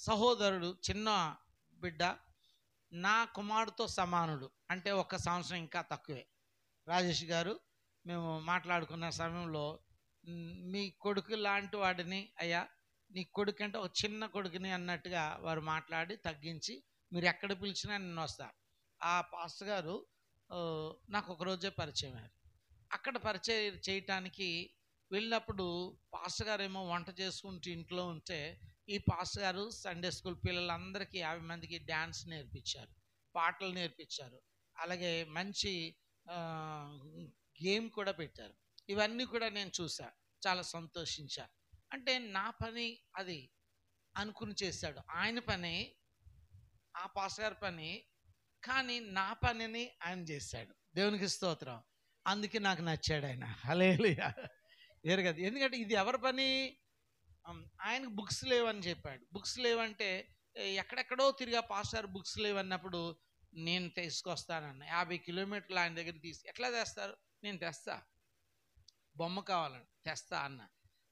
సహోదరుడు చిన్న బిడ్డ నా కుమారుడితో సమానుడు, అంటే 1 సంవత్సరం ఇంకా తక్కువే. రాజేష్ గారు మేము మాట్లాడుకున్న సమయంలో మీ కొడుకు లాంటి వాడిని అయ్యా, నీ కొడుకు అంటే ఒక చిన్న కొడుకుని అన్నట్టుగా వారు మాట్లాడి తగ్గించి మీరు ఎక్కడ పిలిచినా నేను వస్తా. ఆ పాస్టర్ గారు నాకు ఒకరోజే పరిచయం అయ్యారు. అక్కడ పరిచయం చేయటానికి వెళ్ళినప్పుడు పాస్టర్ గారు ఏమో వంట చేసుకుంటూ ఇంట్లో ఉంటే ఈ పాస్టర్ గారు సండే స్కూల్ పిల్లలందరికీ 50 మందికి డ్యాన్స్ నేర్పించారు, పాటలు నేర్పించారు, అలాగే మంచి గేమ్ కూడా పెట్టారు. ఇవన్నీ కూడా నేను చూసా, చాలా సంతోషించా. అంటే నా పని అది అనుకుని చేశాడు, ఆయన పని ఆ పాస్టర్ గారి పని, కానీ నా పనిని ఆయన చేశాడు. దేవునికి స్తోత్రం. అందుకే నాకు నచ్చాడు ఆయన. హల్లెలూయా. వేరు కదా, ఎందుకంటే ఇది ఎవరి పని? ఆయనకు బుక్స్ లేవని చెప్పాడు. బుక్స్ లేవంటే ఎక్కడెక్కడో తిరిగా పాస్టర్ బుక్స్ లేవన్నప్పుడు నేను తీసుకొస్తానన్న 50 కిలోమీటర్లు ఆయన దగ్గర ఎట్లా తెస్తారు? నేను తెస్తా, బొమ్మ కావాలని తెస్తా అన్న.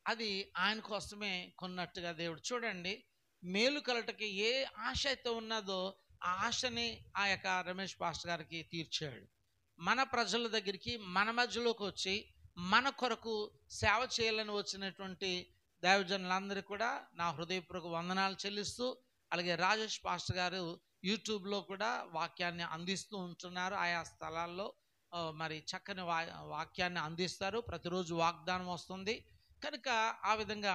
అది ఆయన కోసమే కొన్నట్టుగా దేవుడు చూడండి, మేలు కలటకి ఏ ఆశ అయితే ఉన్నదో ఆ ఆశని ఆ యొక్క రమేష్ పాస్టర్ గారికి తీర్చాడు. మన ప్రజల దగ్గరికి మన మధ్యలోకి వచ్చి మన కొరకు సేవ చేయాలని వచ్చినటువంటి దైవజనులందరికీ కూడా నా హృదయపూర్వక వందనాలు చెల్లిస్తూ, అలాగే రాజేష్ పాస్టర్ గారు యూట్యూబ్లో కూడా వాక్యాన్ని అందిస్తూ ఉంటున్నారు. ఆయా స్థలాల్లో మరి చక్కని వాక్యాన్ని అందిస్తారు. ప్రతిరోజు వాగ్దానం వస్తుంది కనుక ఆ విధంగా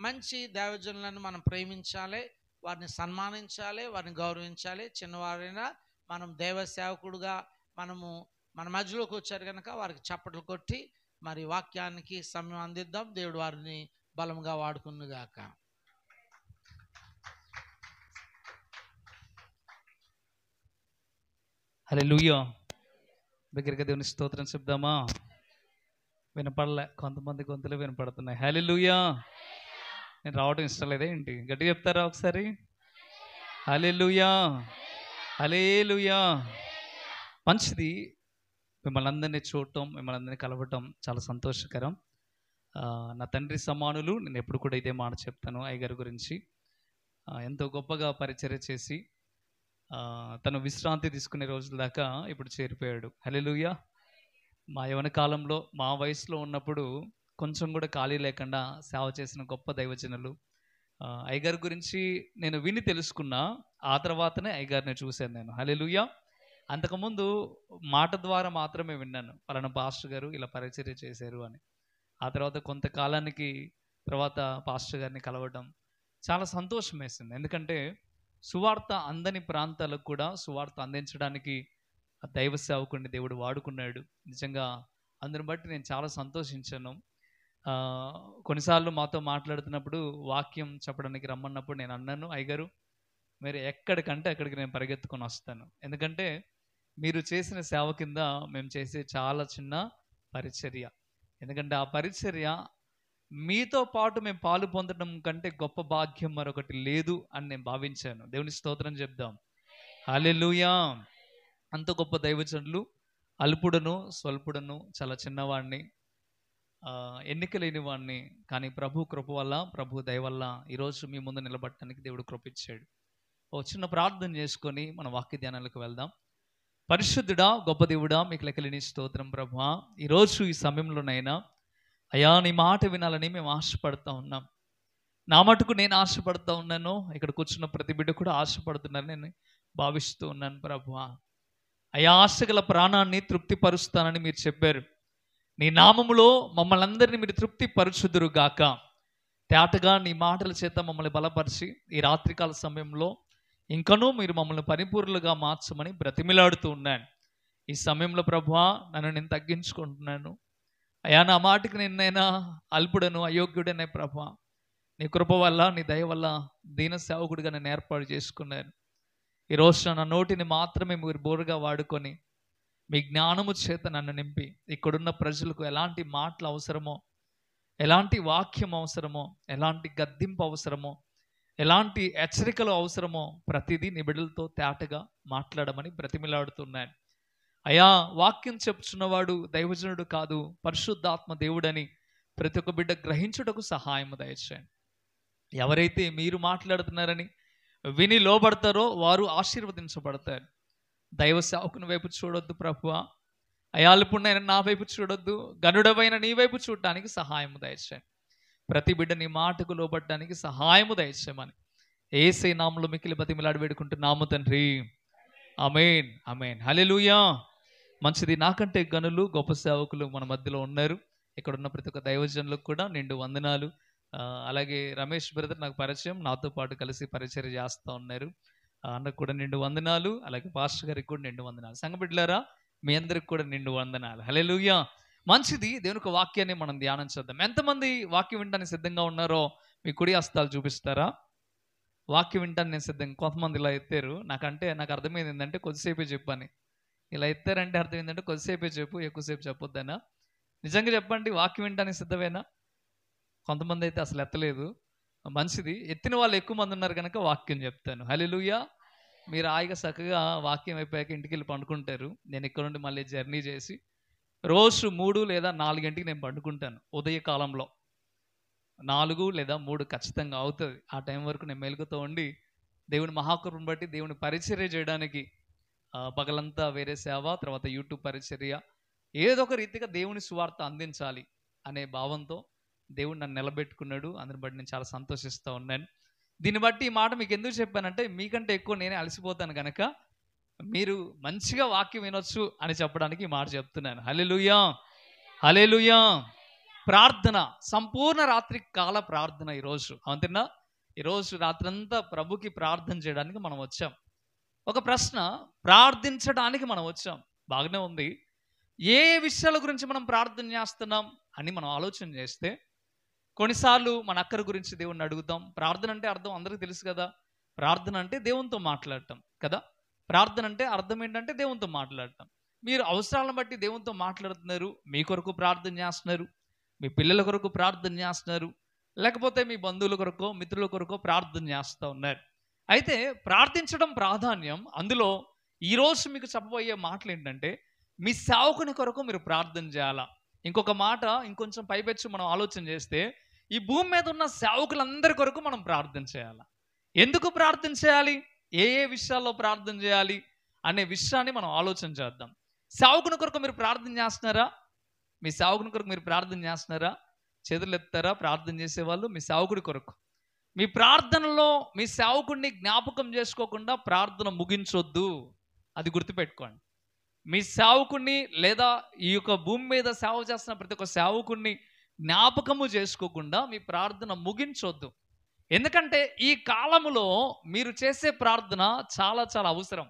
మంచి దైవజనులను మనం ప్రేమించాలి, వారిని సన్మానించాలి, వారిని గౌరవించాలి. చిన్నవారైనా మనం దైవ సేవకుడుగా మన మధ్యలోకి వచ్చారు కనుక వారికి చప్పట్లు కొట్టి మరి వాక్యానికి సమయం అందిద్దాం. దేవుడు వారిని బలంగా వాడుకునుగాక. హల్లెలూయా. దగ్గరగా దేవుని స్తోత్రం చెప్దామా? వినపడలే, కొంతమంది గొంతులు వినపడుతున్నాయి. హల్లెలూయా. నేను రావడం ఇష్టం లేదా ఏంటి? గట్టిగా చెప్తారా ఒకసారి? హల్లెలూయా, హల్లెలూయా. మంచిది, మిమ్మల్ని అందరినీ చూడటం, మిమ్మల్ని అందరినీ కలవటం చాలా సంతోషకరం. నా తండ్రి సమానులు, నేను ఎప్పుడు కూడా ఇదే మాట చెప్తాను అయ్యగారి గురించి. ఎంతో గొప్పగా పరిచర్య చేసి తను విశ్రాంతి తీసుకునే రోజుల దాకా ఇప్పుడు చేరిపోయాడు. హల్లెలూయా. మా యవన కాలంలో మా వయసులో ఉన్నప్పుడు కొంచెం కూడా ఖాళీ లేకుండా సేవ చేసిన గొప్ప దైవజనులు. అయ్యగారి గురించి నేను విని తెలుసుకున్నా, ఆ తర్వాతనే అయ్యగారిని చూశాను నేను. హల్లెలూయా. అంతకుముందు మాట ద్వారా మాత్రమే విన్నాను, పలానా పాస్టర్ గారు ఇలా పరిచర్య చేశారు అని. ఆ తర్వాత కొంతకాలానికి తర్వాత పాస్టర్ గారిని కలవడం చాలా సంతోషం వేసింది. ఎందుకంటే సువార్త అందని ప్రాంతాలకు కూడా సువార్త అందించడానికి ఆ దైవ సేవకుడిని దేవుడు వాడుకున్నాడు. నిజంగా అందుని బట్టి నేను చాలా సంతోషించాను. కొన్నిసార్లు మాతో మాట్లాడుతున్నప్పుడు వాక్యం చెప్పడానికి రమ్మన్నప్పుడు నేను అన్నాను, అయ్యగారు మీరు ఎక్కడికంటే అక్కడికి నేను పరిగెత్తుకొని వస్తాను. ఎందుకంటే మీరు చేసిన సేవ కింద మేము చేసే చాలా చిన్న పరిచర్య. ఎందుకంటే ఆ పరిచర్య మీతో పాటు మేము పాలు పొందడం కంటే గొప్ప భాగ్యం మరొకటి లేదు అని నేను భావించాను. దేవుని స్తోత్రం చెప్దాం. హల్లెలూయా. అంత గొప్ప దైవజనులు, అల్పుడను స్వల్పుడను, చాలా చిన్నవాడిని, ఎన్నిక లేని వాడిని, కానీ ప్రభు కృప వల్ల, ప్రభు దయ వల్ల ఈరోజు మీ ముందు నిలబడటానికి దేవుడు కృపించాడు. ఒక చిన్న ప్రార్థన చేసుకొని మన వాక్య ధ్యానాలకు వెళ్దాం. పరిశుద్ధుడా, గొప్ప దేవుడా, మీకు లెక్కలేని స్తోత్రం ప్రభువా. ఈరోజు ఈ సమయంలోనైనా అయ్యా నీ మాట వినాలని మేము ఆశపడుతూ ఉన్నాం. నా మటుకు నేను ఆశపడుతూ ఉన్నాను, ఇక్కడ కూర్చున్న ప్రతి బిడ్డ కూడా ఆశపడుతున్నారని నేను భావిస్తూ ఉన్నాను ప్రభువా. అయ్యా ఆశగల ప్రాణాన్ని తృప్తిపరుస్తానని మీరు చెప్పారు. నీ నామములో మమ్మల్ని అందరినీ మీరు తృప్తిపరచుదురు గాక. తేటగా నీ మాటల చేత మమ్మల్ని బలపరిచి ఈ రాత్రికాల సమయంలో ఇంకనూ మీరు మమ్మల్ని పరిపూర్ణులుగా మార్చమని బ్రతిమిలాడుతూ ఉన్నాను. ఈ సమయంలో ప్రభువా నన్ను నేను తగ్గించుకుంటున్నాను. అయ్యా నా మాటకి నిన్నైనా అల్పుడను అయోగ్యుడనే ప్రభువా, నీ కృప వల్ల నీ దయ వల్ల దీన సేవకుడిగా నేను ఏర్పాటు చేసుకున్నాను. ఈరోజు నా నోటిని మాత్రమే మీరు బోరుగా వాడుకొని మీ జ్ఞానము చేత నన్ను నింపి ఇక్కడున్న ప్రజలకు ఎలాంటి మాటలు అవసరమో, ఎలాంటి వాక్యం అవసరమో, ఎలాంటి గద్దింపు అవసరమో, ఎలాంటి హెచ్చరికలు అవసరమో ప్రతిదీ నీ బిడ్డలతో తేటగా మాట్లాడమని బ్రతిమిలాడుతున్నాను. అయా వాక్యం చెప్పుచున్నవాడు దైవజనుడు కాదు, పరిశుద్ధాత్మ దేవుడని ప్రతి ఒక్క బిడ్డ గ్రహించుటకు సహాయం దయచేయండి. ఎవరైతే మీరు మాట్లాడుతున్నారని విని లోబడతారో వారు ఆశీర్వదించబడతారు. దైవ సేవకుని వైపు చూడొద్దు ప్రభువా, అయాలపుణ్ణైన నా వైపు చూడొద్దు, గనుడవైన నీ వైపు చూడటానికి సహాయము దయచేయండి. ప్రతి బిడ్డ నీ మాటకు లోబడటానికి సహాయము దయచేయమని యేసయ్య నామములో మిక్కిలి బతిమిలాడి వేడుకుంటున్నాము తండ్రి. ఆమేన్, ఆమేన్, హల్లెలూయా. మంచిది. నాకంటే గనులు గొప్ప సేవకులు మన మధ్యలో ఉన్నారు. ఇక్కడ ఉన్న ప్రతి ఒక్క దైవజనులకు కూడా నిండు వందనాలు. అలాగే రమేష్ బ్రదర్ నాకు పరిచయం, నాతో పాటు కలిసి పరిచర్య చేస్తూ ఉన్నారు. అన్నకు కూడా నిండు వందనాలు. అలాగే పాస్టర్ గారికి కూడా నిండు వందనాలు. సంఘ బిడ్డలారా మీ అందరికి కూడా నిండు వందనాలు. హల్లెలూయా. మంచిది. దేవునికి వాక్యాన్ని మనం ధ్యానం చేద్దాం. ఎంతమంది వాక్యం వినడానికి సిద్ధంగా ఉన్నారో మీ కుడి హస్తాలు చూపిస్తారా? వాక్యం వింటాను నేను సిద్ధంగా. కొంతమంది ఇలా ఎత్తారు. నాకు అర్థమైంది ఏంటంటే కొద్దిసేపే చెప్పని. ఇలా ఎత్తారంటే అర్థం ఏంటంటే కొద్దిసేపే చెప్పు, ఎక్కువసేపు చెప్పొద్దనా? నిజంగా చెప్పండి, వాక్యం వినడానికి సిద్ధమేనా? కొంతమంది అయితే అసలు ఎత్తలేదు. మంచిది. ఎత్తిన వాళ్ళు ఎక్కువ మంది ఉన్నారు కనుక వాక్యం చెప్తాను. హల్లెలూయా. మీరు హాయిగా చక్కగా వాక్యం అయిపోయాక ఇంటికి వెళ్ళి పండుకుంటారు. నేను ఇక్కడ నుండి మళ్ళీ జర్నీ చేసి రోజు 3 లేదా 4 గంటకి నేను పండుకుంటాను. ఉదయకాలంలో 4 లేదా 3 ఖచ్చితంగా అవుతుంది. ఆ టైం వరకు నేను మెలుగుతూ ఉండి దేవుని మహాకృపను బట్టి దేవుని పరిచర్య చేయడానికి పగలంతా వేరే సేవ, తర్వాత యూట్యూబ్ పరిచర్య, ఏదో ఒక రీతిగా దేవుని సువార్త అందించాలి అనే భావంతో దేవుడు నన్ను నిలబెట్టుకున్నాడు. అందుని బట్టి నేను చాలా సంతోషిస్తూ ఉన్నాను. దీన్ని బట్టి ఈ మాట మీకు ఎందుకు చెప్పానంటే మీకంటే ఎక్కువ నేనే అలసిపోతాను కనుక మీరు మంచిగా వాక్యం వినొచ్చు అని చెప్పడానికి ఈ మాట చెప్తున్నాను. హల్లెలూయా, హల్లెలూయా. ప్రార్థన, సంపూర్ణ రాత్రి కాల ప్రార్థన ఈరోజు. అంతేనా? ఈరోజు రాత్రంతా ప్రభుకి ప్రార్థన చేయడానికి మనం వచ్చాం. ఒక ప్రశ్న, ప్రార్థించడానికి మనం వచ్చాం, బాగానే ఉంది. ఏ విషయాల గురించి మనం ప్రార్థన చేస్తున్నాం అని మనం ఆలోచన చేస్తే కొన్నిసార్లు మన అక్కర గురించి దేవుణ్ణి అడుగుతాం. ప్రార్థన అంటే అర్థం అందరికీ తెలుసు కదా. ప్రార్థన అంటే దేవునితో మాట్లాడటం కదా. ప్రార్థన అంటే అర్థం ఏంటంటే దేవునితో మాట్లాడటం. మీరు అవసరాలను బట్టి దేవునితో మాట్లాడుతున్నారు. మీ కొరకు ప్రార్థన చేస్తున్నారు, మీ పిల్లల కొరకు ప్రార్థన చేస్తున్నారు, లేకపోతే మీ బంధువుల కొరకో మిత్రుల కొరకో ప్రార్థన చేస్తూ ఉన్నారు. అయితే ప్రార్థించడం ప్రాధాన్యం. అందులో ఈరోజు మీకు చెప్పబోయే మాటలు ఏంటంటే మీ సేవకుని కొరకు మీరు ప్రార్థన చేయాలా. ఇంకొక మాట ఇంకొంచెం పైపెచ్చు మనం ఆలోచన చేస్తే ఈ భూమి మీద ఉన్న సేవకులందరి కొరకు మనం ప్రార్థన చేయాలా. ఎందుకు ప్రార్థన చేయాలి, ఏ ఏ విషయాల్లో ప్రార్థన చేయాలి అనే విషయాన్ని మనం ఆలోచన చేద్దాం. సేవకుని కొరకు మీరు ప్రార్థన చేస్తున్నారా? మీ సేవకుని కొరకు మీరు ప్రార్థన చేస్తున్నారా? చేతులు ఎత్తారా ప్రార్థన చేసేవాళ్ళు? మీ సేవకుడి కొరకు మీ ప్రార్థనలో మీ సేవకుడిని జ్ఞాపకం చేసుకోకుండా ప్రార్థన ముగించొద్దు. అది గుర్తుపెట్టుకోండి. మీ సేవకుడిని లేదా ఈ యొక్క భూమి మీద సేవ చేస్తున్న ప్రతి ఒక్క సేవకుడిని జ్ఞాపకము చేసుకోకుండా మీ ప్రార్థన ముగించొద్దు. ఎందుకంటే ఈ కాలములో మీరు చేసే ప్రార్థన చాలా చాలా అవసరం.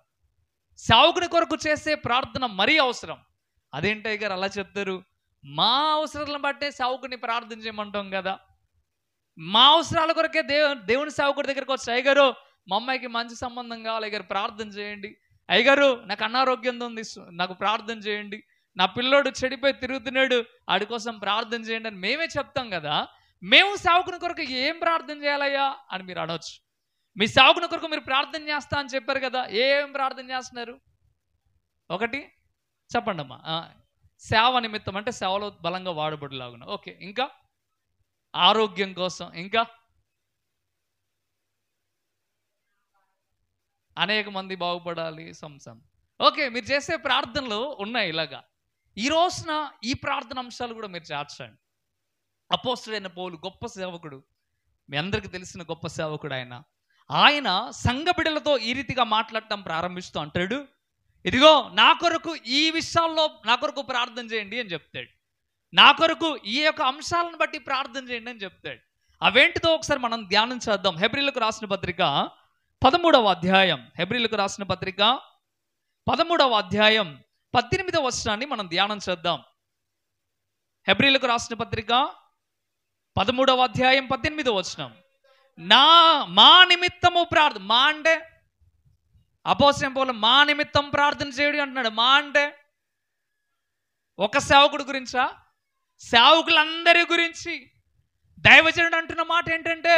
సేవకుని కొరకు చేసే ప్రార్థన మరీ అవసరం. అదేంటయ్య గారు అలా చెప్తారు? మా అవసరాలను బట్టే సేవకుని ప్రార్థన చేయమంటాం కదా. మా అవసరాల కొరకే దేవుని సేవకుడి దగ్గరికి వచ్చి, అయ్యగారు మా అమ్మాయికి మంచి సంబంధం కావాలి అయ్యగారు ప్రార్థన చేయండి, అయ్యగారు నాకు అనారోగ్యం ఉంది నాకు ప్రార్థన చేయండి, నా పిల్లోడు చెడిపోయి తిరుగుతున్నాడు ఆడి కోసం ప్రార్థన చేయండి అని మేమే చెప్తాం కదా. మేము సేవకుని కొరకు ఏం ప్రార్థన చేయాలయ్యా అని మీరు అనవచ్చు. మీ సేవకుని కొరకు మీరు ప్రార్థన చేస్తా అని చెప్పారు కదా. ఏం ప్రార్థన చేస్తున్నారు? ఒకటి చెప్పండి అమ్మా. సేవ నిమిత్తం అంటే సేవలో బలంగా వాడబడిలాగున. ఓకే, ఇంకా ఆరోగ్యం కోసం, ఇంకా అనేక మంది బాగుపడాలి, సంసం. ఓకే, మీరు చేసే ప్రార్థనలు ఉన్నాయి ఇలాగా. ఈ రోజున ఈ ప్రార్థన అంశాలు కూడా మీరు చేర్చండి. అపోస్తలుడైన పౌలు గొప్ప సేవకుడు, మీ అందరికీ తెలిసిన గొప్ప సేవకుడు. ఆయన సంఘ బిడ్డలతో ఈ రీతిగా మాట్లాడటం ప్రారంభిస్తూ అంటాడు, ఇదిగో నా కొరకు ఈ విషయాల్లో నా కొరకు ప్రార్థన చేయండి అని చెప్తాడు. నా కొరకు ఈ యొక్క అంశాలను బట్టి ప్రార్థన చేయండి అని చెప్తాడు. అవేంటితో ఒకసారి మనం ధ్యానం చేద్దాం. హెబ్రీలకు రాసిన పత్రిక 13వ అధ్యాయం, హెబ్రీలకు రాసిన పత్రిక 13వ అధ్యాయం 18వ వచనాన్ని మనం ధ్యానం చేద్దాం. హెబ్రీలకు రాసిన పత్రిక 13వ అధ్యాయం 18వ వచనం. మా నిమిత్తము ప్రార్థన. మా అంటే అపోస్తలుడైన పౌలు మా నిమిత్తం ప్రార్థన చేయడం అంటున్నాడు. మా అంటే ఒక సేవకుడు గురించా? సేవకులందరి గురించి దైవజనుడు అంటున్న మాట ఏంటంటే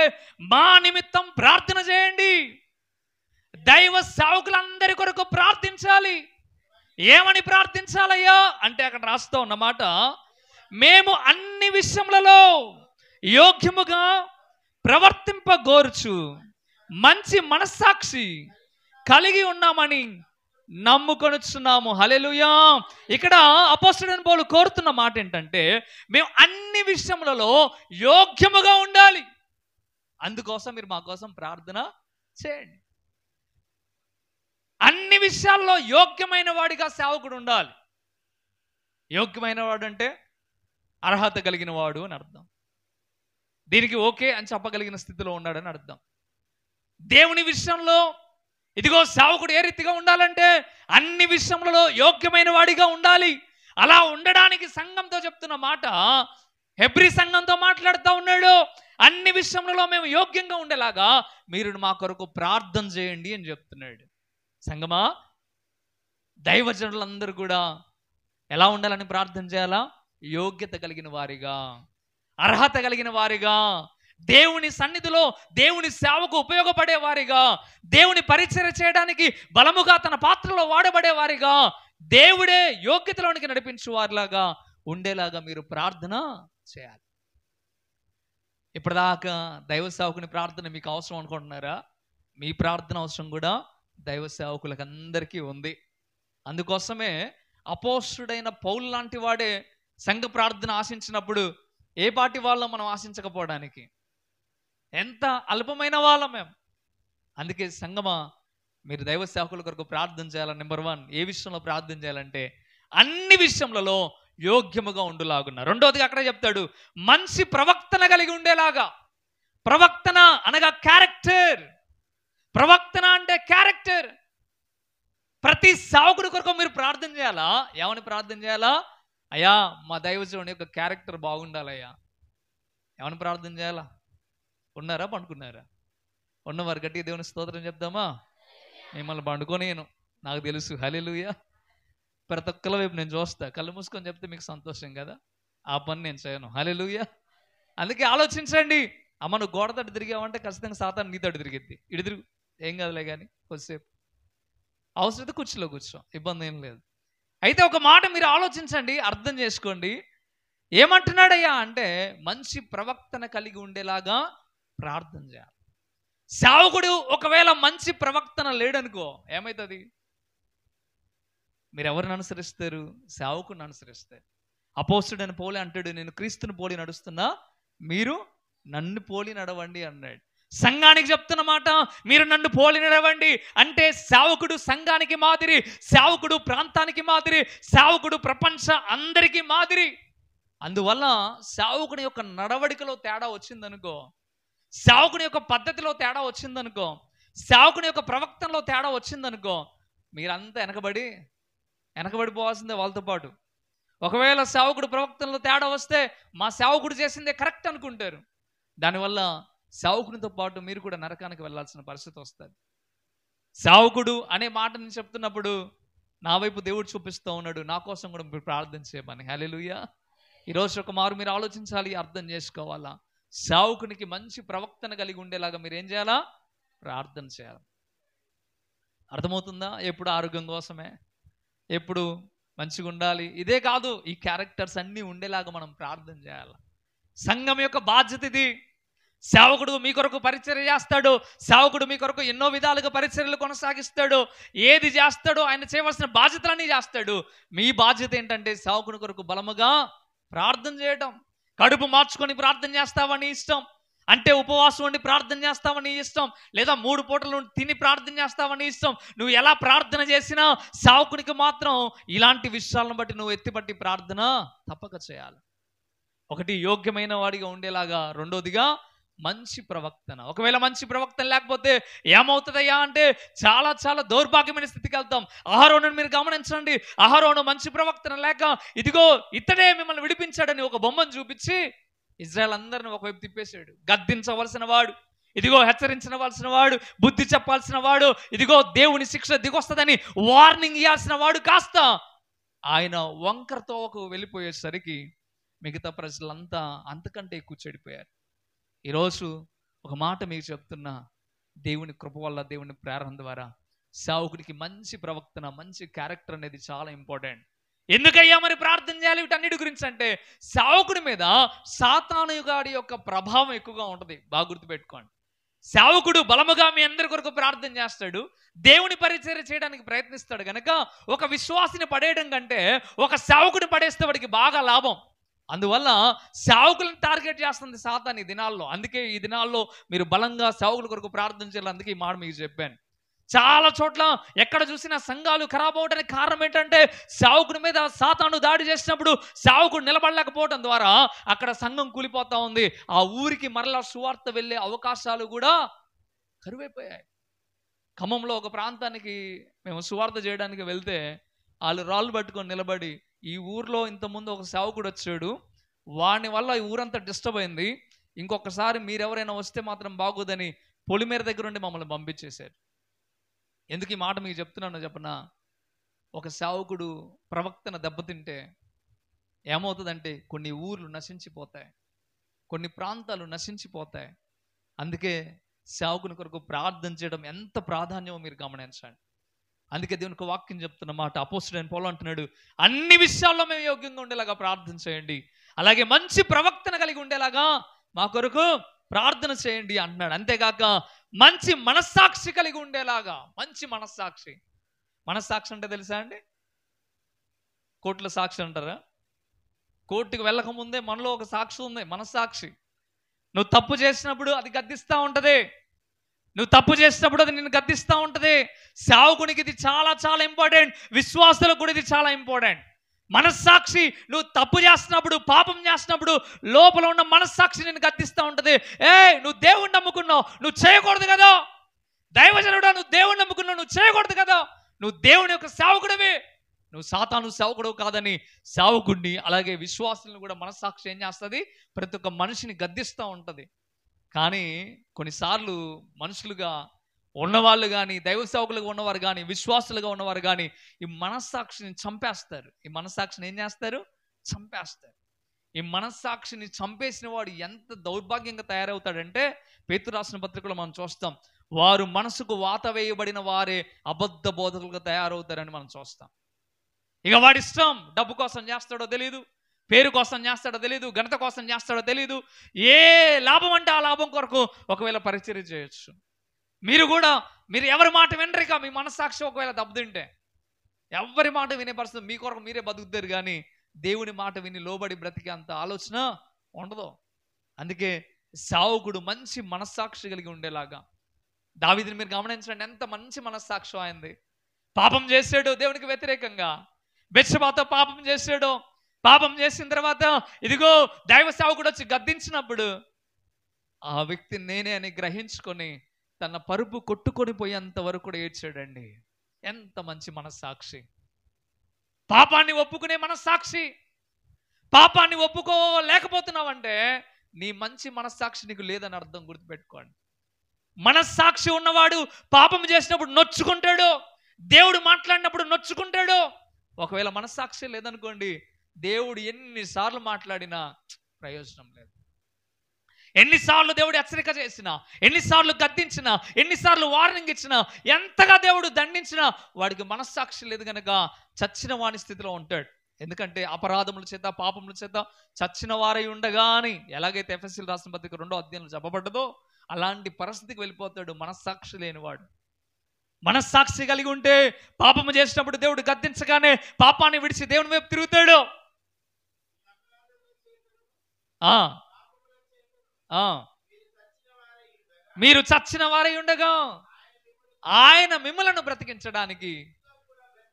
మా నిమిత్తం ప్రార్థన చేయండి. దైవ సేవకులందరి కొరకు ప్రార్థించాలి. ఏమని ప్రార్థించాలయ్యా అంటే అక్కడ రాస్తూ ఉన్నమాట, మేము అన్ని విషయములలో యోగ్యముగా ప్రవర్తింపగోరుచు మంచి మనస్సాక్షి కలిగి ఉన్నామని నమ్ముకొనుచున్నాము. హల్లెలూయా. ఇక్కడ అపోస్తలుడైన పౌలు కోరుతున్న మాట ఏంటంటే, మేము అన్ని విషయములలో యోగ్యముగా ఉండాలి. అందుకోసం మీరు మా కోసం ప్రార్థన చేయండి. అన్ని విషయాల్లో యోగ్యమైన వాడిగా సేవకుడు ఉండాలి. యోగ్యమైన వాడు అంటే అర్హత కలిగిన వాడు అని అర్థం. దీనికి ఓకే అని చెప్పగలిగిన స్థితిలో ఉన్నాడని అర్థం. దేవుని విషయంలో ఇదిగో సేవకుడు ఏ రీతిగా ఉండాలంటే అన్ని విషయములలో యోగ్యమైన వాడిగా ఉండాలి. అలా ఉండడానికి సంఘంతో చెప్తున్న మాట, హెబ్రీ సంఘంతో మాట్లాడుతూ ఉన్నాడు. అన్ని విషయములలో మేము యోగ్యంగా ఉండేలాగా మీరు మా కొరకు ప్రార్థన చేయండి అని చెప్తున్నాడు. సంఘమా, దైవజనులందరూ కూడా ఎలా ఉండాలని ప్రార్థన చేయాలా? యోగ్యత కలిగిన వారిగా, అర్హత కలిగిన వారిగా, దేవుని సన్నిధిలో దేవుని సేవకు ఉపయోగపడే వారిగా, దేవుని పరిచర్య చేయడానికి బలముగా తన పాత్రలో వాడబడే వారిగా, దేవుడే యోగ్యతలోనికి నడిపించు వారిలాగా ఉండేలాగా మీరు ప్రార్థన చేయాలి. ఇప్పటిదాకా దైవ సేవకుని ప్రార్థన మీకు అవసరం అనుకుంటున్నారా? మీ ప్రార్థన అవసరం కూడా దైవ సేవకులకు అందరికీ ఉంది. అందుకోసమే అపోస్తుడైన పౌలు లాంటి వాడే సంఘ ప్రార్థన ఆశించినప్పుడు ఏ పాటి వాళ్ళం మనం ఆశించకపోవడానికి? ఎంత అల్పమైన వాళ్ళం మేము. అందుకే సంఘమా, మీరు దైవ సేవకుల కొరకు ప్రార్థన చేయాలని నెంబర్ 1 ఏ విషయంలో ప్రార్థన చేయాలంటే అన్ని విషయములలో యోగ్యముగా ఉండులాగున్నా. రెండోదిగా అక్కడ చెప్తాడు, మంచి ప్రవక్తన కలిగి ఉండేలాగా. ప్రవక్తన అనగా క్యారెక్టర్. ప్రవక్తన అంటే క్యారెక్టర్. ప్రతి సేవకుడి కొరకు మీరు ప్రార్థన చేయాలా? ఏమని ప్రార్థన చేయాలా? అయ్యా, మా దైవజనుని యొక్క క్యారెక్టర్ బాగుండాలయ్యా. ఏమని ప్రార్థన చేయాలా? ఉన్నారా, పండుకున్నారా? ఉన్నవారు గట్టిగా దేవుని స్తోత్రం చెప్దామా? మిమ్మల్ని పండుకోనేను, నాకు తెలుసు. హల్లెలూయా. ప్రతి ఒక్కల వైపు నేను చూస్తా. కళ్ళు మూసుకొని చెప్తే మీకు సంతోషం కదా. ఆ పని నేను చేయను. హల్లెలూయా. అందుకే ఆలోచించండి. అమ్మ, నువ్వు గోడ తట్టు తిరిగావంటే ఖచ్చితంగా సాతాను నీ తట్టు తిరిగిద్ది. ఇటు తిరుగు, ఏం కాదులే కానీ కొద్దిసేపు అవసరమైతే కుర్చీలో కూర్చో, ఇబ్బంది ఏం లేదు. అయితే ఒక మాట మీరు ఆలోచించండి, అర్థం చేసుకోండి. ఏమంటున్నాడయ్యా అంటే మంచి ప్రవక్తన కలిగి ఉండేలాగా ప్రార్థన చేయాలి. సేవకుడు ఒకవేళ మంచి ప్రవక్తన లేడనుకో ఏమవుతుంది? మీరు ఎవరిని అనుసరిస్తారు? సేవకుడిని అనుసరిస్తారు. అపోస్తుడైన పౌలు అంటాడు, నేను క్రీస్తుని పోలి నడుస్తున్నా, మీరు నన్ను పోలి నడవండి అన్నాడు. సంఘానికి చెప్తున్న మాట, మీరు నన్ను పోలి నడవండి అంటే సేవకుడు సంఘానికి మాదిరి, సేవకుడు ప్రాంతానికి మాదిరి, సేవకుడు ప్రపంచ అందరికీ మాదిరి. అందువల్ల సేవకుని యొక్క నడవడికలో తేడా వచ్చిందనుకో, సేవకుని యొక్క పద్ధతిలో తేడా వచ్చిందనుకో, సేవకుని యొక్క ప్రవక్తనలో తేడా వచ్చిందనుకో, మీరంతా వెనకబడిపోవాల్సిందే వాళ్ళతో పాటు. ఒకవేళ సేవకుడు ప్రవక్తనలో తేడా వస్తే మా సేవకుడు చేసిందే కరెక్ట్ అనుకుంటారు. దానివల్ల సేవకునితో పాటు మీరు కూడా నరకానికి వెళ్ళాల్సిన పరిస్థితి వస్తుంది. సేవకుడు అనే మాటని చెప్తున్నప్పుడు నా వైపు దేవుడు చూపిస్తూ ఉన్నాడు, నా కోసం కూడా మీరు ప్రార్థన చేయమని. హల్లెలూయా. ఈరోజు ఒక మారు మీరు ఆలోచించాలి, అర్థం చేసుకోవాలా. సేవకునికి మంచి ప్రవక్తన కలిగి ఉండేలాగా మీరు ఏం చేయాలా? ప్రార్థన చేయాలి. అర్థమవుతుందా? ఎప్పుడు ఆరోగ్యం కోసమే, ఎప్పుడు మంచిగా ఉండాలి, ఇదే కాదు, ఈ క్యారెక్టర్స్ అన్నీ ఉండేలాగా మనం ప్రార్థన చేయాలి. సంఘం యొక్క బాధ్యత ఇది. సేవకుడు మీ కొరకు పరిచర్య చేస్తాడు. సేవకుడు మీ కొరకు ఎన్నో విధాలుగా పరిచర్యలు కొనసాగిస్తాడు. ఏది చేస్తాడో ఆయన చేయవలసిన బాధ్యతలన్నీ చేస్తాడు. మీ బాధ్యత ఏంటంటే సేవకుని కొరకు బలముగా ప్రార్థన చేయడం. కడుపు మార్చుకొని ప్రార్థన చేస్తావని ఇష్టం అంటే, ఉపవాసం ఉండి ప్రార్థన చేస్తావని ఇష్టం, లేదా 3 పూటలు తిని ప్రార్థన చేస్తావని ఇష్టం. నువ్వు ఎలా ప్రార్థన చేసినా సేవకునికి మాత్రం ఇలాంటి విషయాలను బట్టి నువ్వు ఎత్తిపట్టి ప్రార్థన తప్పక చేయాలి. ఒకటి, యోగ్యమైన వాడిగా ఉండేలాగా. రెండోదిగా మంచి ప్రవక్తన. ఒకవేళ మంచి ప్రవక్తన లేకపోతే ఏమవుతుందయ్యా అంటే చాలా చాలా దౌర్భాగ్యమైన స్థితికి వెళ్తాం. అహరోనుని మీరు గమనించండి. అహరోను మంచి ప్రవక్తన లేక ఇదిగో ఇతడే మిమ్మల్ని విడిపించాడని ఒక బొమ్మను చూపించి ఇజ్రాయెల్ అందరిని ఒకవైపు తిప్పేశాడు. గద్దించవలసిన వాడు, ఇదిగో హెచ్చరించవలసిన వాడు, బుద్ధి చెప్పాల్సిన వాడు, ఇదిగో దేవుని శిక్ష దిగొస్తుందని వార్నింగ్ ఇవ్వాల్సిన వాడు కాస్త ఆయన వంకరతో వెళ్ళిపోయేసరికి మిగతా ప్రజలంతా అంతకంటే ఎక్కువ చెడిపోయారు. ఈరోజు ఒక మాట మీకు చెప్తున్నా, దేవుని కృప వల్ల, దేవుని ప్రేరణ ద్వారా సేవకుడికి మంచి ప్రవక్తన, మంచి క్యారెక్టర్ అనేది చాలా ఇంపార్టెంట్. ఎందుకయ్యా మరి ప్రార్థన చేయాలి వీటన్నిటి గురించి అంటే, సేవకుడి మీద సాతాను గాడి యొక్క ప్రభావం ఎక్కువగా ఉంటుంది. బాగా గుర్తుపెట్టుకోండి. సేవకుడు బలముగా మీ అందరి కొరకు ప్రార్థన చేస్తాడు, దేవుని పరిచర్య చేయడానికి ప్రయత్నిస్తాడు. కనుక ఒక విశ్వాసిని పడేయడం కంటే ఒక సేవకుని పడేస్తే వాడికి బాగా లాభం. అందువల్ల సేవకులను టార్గెట్ చేస్తుంది సాతాను ఈ దినాల్లో. అందుకే ఈ దినాల్లో మీరు బలంగా సేవకుల కొరకు ప్రార్థన చేయాలి. అందుకే ఈ మాట మీకు చెప్పాను. చాలా చోట్ల ఎక్కడ చూసినా సంఘాలు ఖరాబ్ అవడానికి కారణం ఏంటంటే సేవకుడి మీద సాతాను దాడి చేసినప్పుడు సేవకుడు నిలబడలేకపోవడం ద్వారా అక్కడ సంఘం కూలిపోతా ఉంది. ఆ ఊరికి మరలా సువార్త వెళ్ళే అవకాశాలు కూడా కరువైపోయాయి. ఖమ్మంలో ఒక ప్రాంతానికి మేము సువార్త చేయడానికి వెళ్తే వాళ్ళు రాళ్ళు పట్టుకొని నిలబడి, ఈ ఊర్లో ఇంతకుముందు ఒక సేవకుడు వచ్చాడు, వాని వల్ల ఈ ఊరంతా డిస్టర్బ్ అయింది, ఇంకొకసారి మీరెవరైనా వస్తే మాత్రం బాగోదని పొలిమేర దగ్గర ఉండి మమ్మల్ని పంపించేశారు. ఎందుకు ఈ మాట మీకు చెప్తున్నానో చెప్పనా? ఒక సేవకుడు ప్రవక్తను దెబ్బతింటే ఏమవుతుందంటే కొన్ని ఊర్లు నశించిపోతాయి, కొన్ని ప్రాంతాలు నశించిపోతాయి. అందుకే సేవకుని కొరకు ప్రార్థన చేయడం ఎంత ప్రాధాన్యమో మీరు గమనించండి. అందుకే దేవునికి వాక్యం చెప్తున్న మాట, అపోస్తలుడైన పౌలు అంటున్నాడు, అన్ని విషయాల్లో మేము యోగ్యంగా ఉండేలాగా ప్రార్థన చేయండి, అలాగే మంచి ప్రవక్తన కలిగి ఉండేలాగా మా కొరకు ప్రార్థన చేయండి అంటున్నాడు. అంతేకాక మంచి మనస్సాక్షి కలిగి ఉండేలాగా. మంచి మనస్సాక్షి. మనస్సాక్షి అంటే తెలుసా అండి? కోర్టులో సాక్షి అంటారా? కోర్టుకు వెళ్ళకముందే మనలో ఒక సాక్షి ఉంది, మనస్సాక్షి. నువ్వు తప్పు చేసినప్పుడు అది గద్దిస్తూ ఉంటుంది, నువ్వు తప్పు చేసినప్పుడు అది నిన్ను గద్దిస్తూ ఉంటుంది. సేవకునికి ఇది చాలా చాలా ఇంపార్టెంట్, విశ్వాసులకు కూడా ఇది చాలా ఇంపార్టెంట్. మనస్సాక్షి, నువ్వు తప్పు చేస్తున్నప్పుడు, పాపం చేస్తున్నప్పుడు లోపల ఉన్న మనస్సాక్షి నిన్ను గద్దిస్తూ ఉంటుంది. నువ్వు దేవుణ్ణి నమ్ముకున్నావు, నువ్వు చేయకూడదు కదా. దైవజనుడా, నువ్వు దేవుణ్ణి నమ్ముకున్నావు, నువ్వు చేయకూడదు కదా. నువ్వు దేవుని యొక్క సేవకుడివి, నువ్వు సాతాను సేవకుడు కాదని సేవకుడిని అలాగే విశ్వాసులను కూడా మనస్సాక్షి ఏం చేస్తుంది? ప్రతి ఒక్క మనిషిని గద్దిస్తూ ఉంటుంది. కానీ కొన్నిసార్లు మనుషులుగా ఉన్నవాళ్ళు కానీ, దైవ సేవకులుగా ఉన్నవారు కానీ, విశ్వాసులుగా ఉన్నవారు కానీ ఈ మనస్సాక్షిని చంపేస్తారు. ఈ మనస్సాక్షిని ఏం చేస్తారు? చంపేస్తారు. ఈ మనస్సాక్షిని చంపేసిన వాడు ఎంత దౌర్భాగ్యంగా తయారవుతాడంటే, పేతురు రాసిన పత్రికలో మనం చూస్తాం, వారు మనసుకు వాత వేయబడిన వారే అబద్ధ బోధకులుగా తయారవుతారని మనం చూస్తాం. ఇక వాడి ఇష్టం, డబ్బు కోసం చేస్తాడో తెలియదు, పేరు కోసం చేస్తాడో తెలియదు, ఘనత కోసం చేస్తాడో తెలియదు, ఏ లాభం అంటే ఆ లాభం కొరకు ఒకవేళ పరిచర్య చేయొచ్చు. మీరు ఎవరి మాట వినరిక, మీ మనస్సాక్షి ఒకవేళ దెబ్బతింటే ఎవరి మాట వినే పరిస్థితి, మీ కొరకు మీరే బతుకుతారు కానీ దేవుని మాట విని లోబడి బ్రతికే అంత ఆలోచన ఉండదు. అందుకే సేవకుడు మంచి మనస్సాక్షి కలిగి ఉండేలాగా. దావీదుని మీరు గమనించండి, ఎంత మంచి మనస్సాక్షి ఆయనది. పాపం చేశాడు దేవునికి వ్యతిరేకంగా, బెత్షెబాతో పాపం చేశాడు. పాపం చేసిన తర్వాత ఇదిగో దైవ సేవకుడు వచ్చి గద్దించినప్పుడు ఆ వ్యక్తి నేనే అని గ్రహించుకొని తన పరుపు కొట్టుకొని పోయేంత వరకు కూడా ఏడ్చాడండి. ఎంత మంచి మనస్సాక్షి. పాపాన్ని ఒప్పుకునే మనస్సాక్షి. పాపాన్ని ఒప్పుకోలేకపోతున్నావంటే నీ మంచి మనస్సాక్షి నీకు లేదని అర్థం, గుర్తుపెట్టుకోండి. మనస్సాక్షి ఉన్నవాడు పాపం చేసినప్పుడు నొచ్చుకుంటాడు, దేవుడు మాట్లాడినప్పుడు నొచ్చుకుంటాడు. ఒకవేళ మనస్సాక్షి లేదనుకోండి, దేవుడు ఎన్నిసార్లు మాట్లాడినా ప్రయోజనం లేదు. ఎన్నిసార్లు దేవుడు హెచ్చరిక చేసినా, ఎన్నిసార్లు గద్దించినా, ఎన్నిసార్లు వార్నింగ్ ఇచ్చినా, ఎంతగా దేవుడు దండించినా వాడికి మనస్సాక్షి లేదు కనుక చచ్చిన వాని స్థితిలో ఉంటాడు. ఎందుకంటే అపరాధముల చేత, పాపముల చేత చచ్చిన వారై ఉండగాని, ఎలాగైతే ఎఫెసీయులకు రాసిన పత్రిక 2వ అధ్యాయంలో చెప్పబడ్డదో అలాంటి పరిస్థితికి వెళ్ళిపోతాడు మనస్సాక్షి లేనివాడు. మనస్సాక్షి కలిగి ఉంటే పాపము చేసినప్పుడు దేవుడు గద్దించగానే పాపాన్ని విడిచి దేవుని వైపు తిరుగుతాడు. మీరు చచ్చిన వారై ఉండగా ఆయన మిమ్మలను బ్రతికించడానికి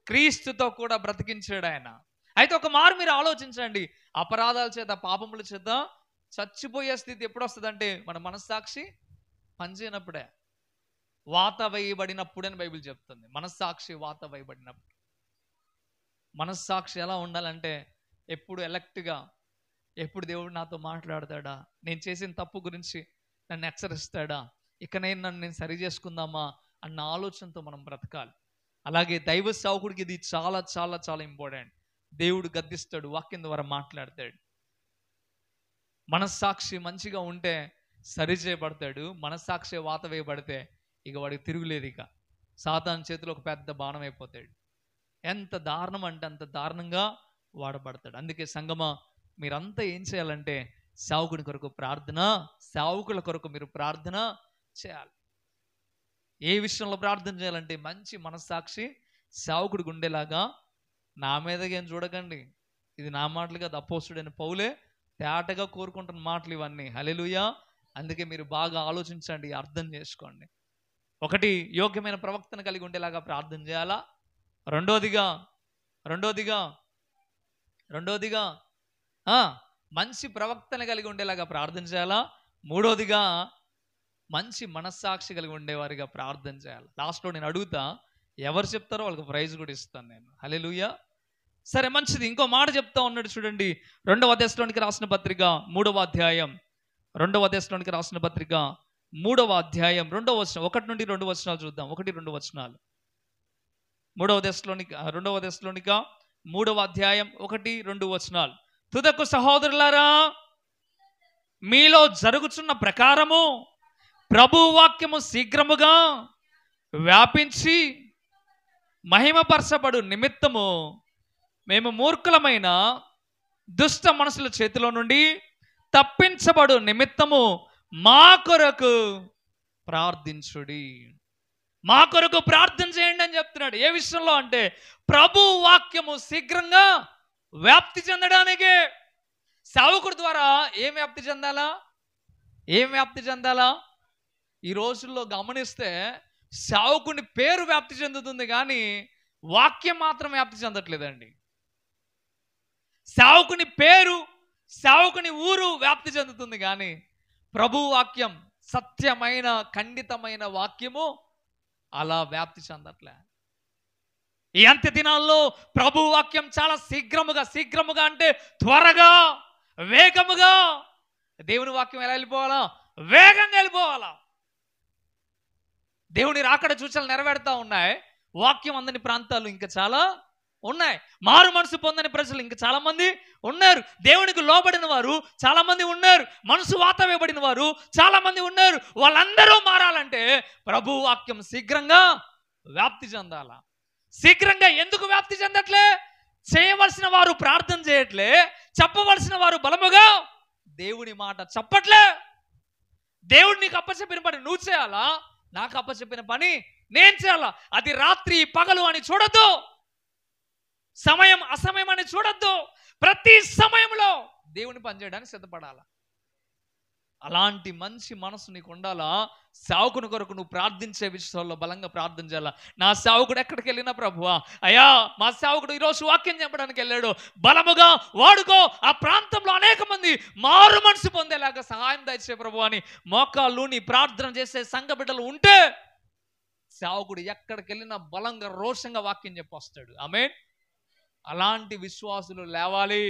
క్రీస్తుతో కూడా బ్రతికించాడు ఆయన. అయితే ఒక మారు మీరు ఆలోచించండి, అపరాధాల చేత, పాపముల చేత చచ్చిపోయే స్థితి ఎప్పుడు వస్తుందంటే మన మనస్సాక్షి పనిచేయనప్పుడే, వాత వేయబడినప్పుడు అని బైబిల్ చెప్తుంది. మనస్సాక్షి వాత వేయబడినప్పుడు. మనస్సాక్షి ఎలా ఉండాలంటే ఎప్పుడు ఎలక్ట్గా, ఎప్పుడు దేవుడు నాతో మాట్లాడతాడా, నేను చేసిన తప్పు గురించి నన్ను హెచ్చరిస్తాడా, ఇక నేను సరి చేసుకుందామా అన్న ఆలోచనతో మనం బ్రతకాలి. అలాగే దైవ సేవకుడికి ఇది చాలా చాలా చాలా ఇంపార్టెంట్. దేవుడు గద్దిస్తాడు, వాక్యం ద్వారా మాట్లాడతాడు. మనస్సాక్షి మంచిగా ఉంటే సరి చేయబడతాడు. మనస్సాక్షి వాత వేయబడితే ఇక వాడికి తిరుగులేదు. ఇక సాతాను చేతిలో ఒక పెద్ద బాణం అయిపోతాడు. ఎంత దారుణం అంటే అంత దారుణంగా వాడబడతాడు. అందుకే సంగమా, మీరంతా ఏం చేయాలంటే సేవకుని కొరకు ప్రార్థన, సేవకుల కొరకు మీరు ప్రార్థన చేయాలి. ఏ విషయంలో ప్రార్థన చేయాలంటే మంచి మనస్సాక్షి సేవకుడికి ఉండేలాగా, నా మీదగా ఏం చూడకండి, ఇది నా మాటలు కాదు, అపోస్తుడైన పౌలే తేటగా కోరుకుంటున్న మాటలు ఇవన్నీ. హల్లెలూయా. అందుకే మీరు బాగా ఆలోచించండి, అర్థం చేసుకోండి. ఒకటి, యోగ్యమైన ప్రవక్తను కలిగి ఉండేలాగా ప్రార్థన చేయాలా. రెండోదిగా మంచి ప్రవక్తను కలిగి ఉండేలాగా ప్రార్థన చేయాలా. మూడోదిగా మంచి మనస్సాక్షి కలిగి ఉండేవారిగా ప్రార్థన చేయాలి. లాస్ట్లో నేను అడుగుతా, ఎవరు చెప్తారో వాళ్ళకి ప్రైజ్ కూడా ఇస్తాను నేను. హల్లెలూయా. సరే, మంచిది. ఇంకో మాట చెప్తా ఉన్నాడు చూడండి, 2వ దశలోనికి రాసిన పత్రిక 3వ అధ్యాయం, 2వ దశలోనికి రాసిన పత్రిక 3వ అధ్యాయం 2వ వచనం, 1 నుండి 2 వచనాలు చూద్దాం. 1-2 వచనాలు. 2వ దశలోనిక 3వ అధ్యాయం 1-2 వచనాలు. తుదకు సహోదరులారా, మీలో జరుగుచున్న ప్రకారము ప్రభు వాక్యము శీఘ్రముగా వ్యాపించి మహిమపరచబడు నిమిత్తము మేము మూర్ఖులమైన దుష్ట మనసుల చేతిలో నుండి తప్పించబడు నిమిత్తము మా కొరకు ప్రార్థించుడి. మా కొరకు ప్రార్థన చేయండి అని చెప్తున్నాడు. ఏ విషయంలో అంటే ప్రభు వాక్యము శీఘ్రంగా వ్యాప్తి చెందడానికే. సేవకుడి ద్వారా ఏం వ్యాప్తి చెందాలా? ఈ రోజుల్లో గమనిస్తే సేవకుని పేరు వ్యాప్తి చెందుతుంది, కానీ వాక్యం మాత్రం వ్యాప్తి చెందట్లేదండి. సేవకుని పేరు, సేవకుని ఊరు వ్యాప్తి చెందుతుంది, కానీ ప్రభు వాక్యం, సత్యమైన ఖండితమైన వాక్యము అలా వ్యాప్తి చెందట్లే. ఈ అంత్య దినాల్లో ప్రభు వాక్యం చాలా శీఘ్రముగా అంటే త్వరగా, వేగముగా, దేవుని వాక్యం ఎలా వెళ్ళిపోవాలా? వేగంగా వెళ్ళిపోవాలా. దేవుని రాకడ సూచనలు నెరవేరుతా ఉన్నాయి. వాక్యం అందని ప్రాంతాలు ఇంకా చాలా ఉన్నాయి. మారు మనసు పొందని ప్రజలు ఇంకా చాలా మంది ఉన్నారు. దేవునికి లోబడిన వారు చాలా మంది ఉన్నారు. మనసు వాతవేయబడిన వారు చాలా మంది ఉన్నారు. వాళ్ళందరూ మారాలంటే ప్రభు వాక్యం శీఘ్రంగా వ్యాప్తి చెందాల. శీఘ్రంగా ఎందుకు వ్యాప్తి చెందట్లే? చేయవలసిన వారు ప్రార్థన చేయట్లే, చెప్పవలసిన వారు బలముగా దేవుని మాట చెప్పట్లే. దేవుడు నీకు అప్పచెప్పిన పని నువ్వు చేయాలా, నాకు అప్పచెప్పిన పని నేను చేయాలా. అది రాత్రి పగలు అని చూడొద్దు, సమయం అసమయం అని చూడొద్దు. ప్రతి సమయంలో దేవుని పని చేయడానికి సిద్ధపడాలా. అలాంటి మంచి మనసు నీకు ఉండాలా. సేవకుని కొరకు నువ్వు ప్రార్థించే విషయంలో బలంగా ప్రార్థన చేయాలా. నా సేవకుడు ఎక్కడికి వెళ్ళినా ప్రభువా, అయ్యా మా సేవకుడు ఈరోజు వాక్యం చెప్పడానికి వెళ్ళాడు, బలముగా వాడుకో, ఆ ప్రాంతంలో అనేక మంది మారు మనసు పొందేలాగా సహాయం దయచే ప్రభు అని మోకాళ్ళు నీ ప్రార్థన చేసే సంఘ బిడ్డలు ఉంటే సేవకుడు ఎక్కడికి వెళ్ళినా బలంగా రోషంగా వాక్యం చెప్పొస్తాడు. ఆమేన్. అలాంటి విశ్వాసులు లేవాలి,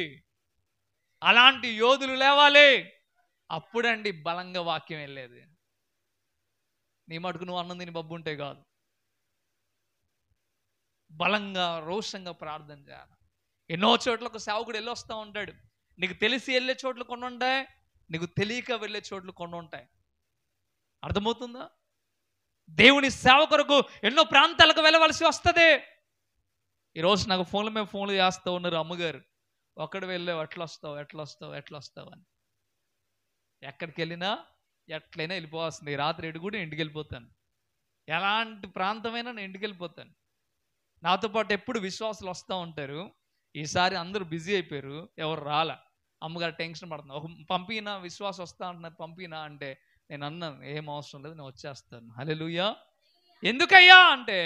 అలాంటి యోధులు లేవాలి. అప్పుడండి బలంగా వాక్యం వెళ్ళేది. నీ మటుకు నువ్వు అన్నం తిని బబ్బు ఉంటే కాదు. బలంగా రోషంగా ప్రార్థన చేయాలి. ఎన్నో చోట్లకు సేవకుడు వెళ్ళి వస్తూ ఉంటాడు. నీకు తెలిసి వెళ్ళే చోట్లు కొన్ని ఉంటాయి, నీకు తెలియక వెళ్ళే చోట్లు కొన్ని ఉంటాయి. అర్థమవుతుందా? దేవుని సేవ కొరకు ఎన్నో ప్రాంతాలకు వెళ్ళవలసి వస్తుంది. ఈరోజు నాకు ఫోన్ల మీద ఫోన్లు చేస్తూ ఉన్నారు అమ్మగారు, ఒక్కడు వెళ్ళావు, ఎట్లా వస్తావు అని. ఎక్కడికి వెళ్ళినా ఎట్లయినా వెళ్ళిపోవాల్సింది. రాత్రి 7 కూడా ఇంటికి వెళ్ళిపోతాను. ఎలాంటి ప్రాంతమైనా నేను ఇంటికి వెళ్ళిపోతాను. నాతో పాటు ఎప్పుడు విశ్వాసులు వస్తూ ఉంటారు. ఈసారి అందరూ బిజీ అయిపోయారు, ఎవరు రాలా. అమ్మగారు టెన్షన్ పడుతుంది. ఒక పంపినా విశ్వాసం వస్తా అంటున్నారు, పంపినా అంటే నేను అన్నాను, ఏం అవసరం లేదు, నేను వచ్చేస్తాను. హల్లెలూయా. ఎందుకయ్యా అంటే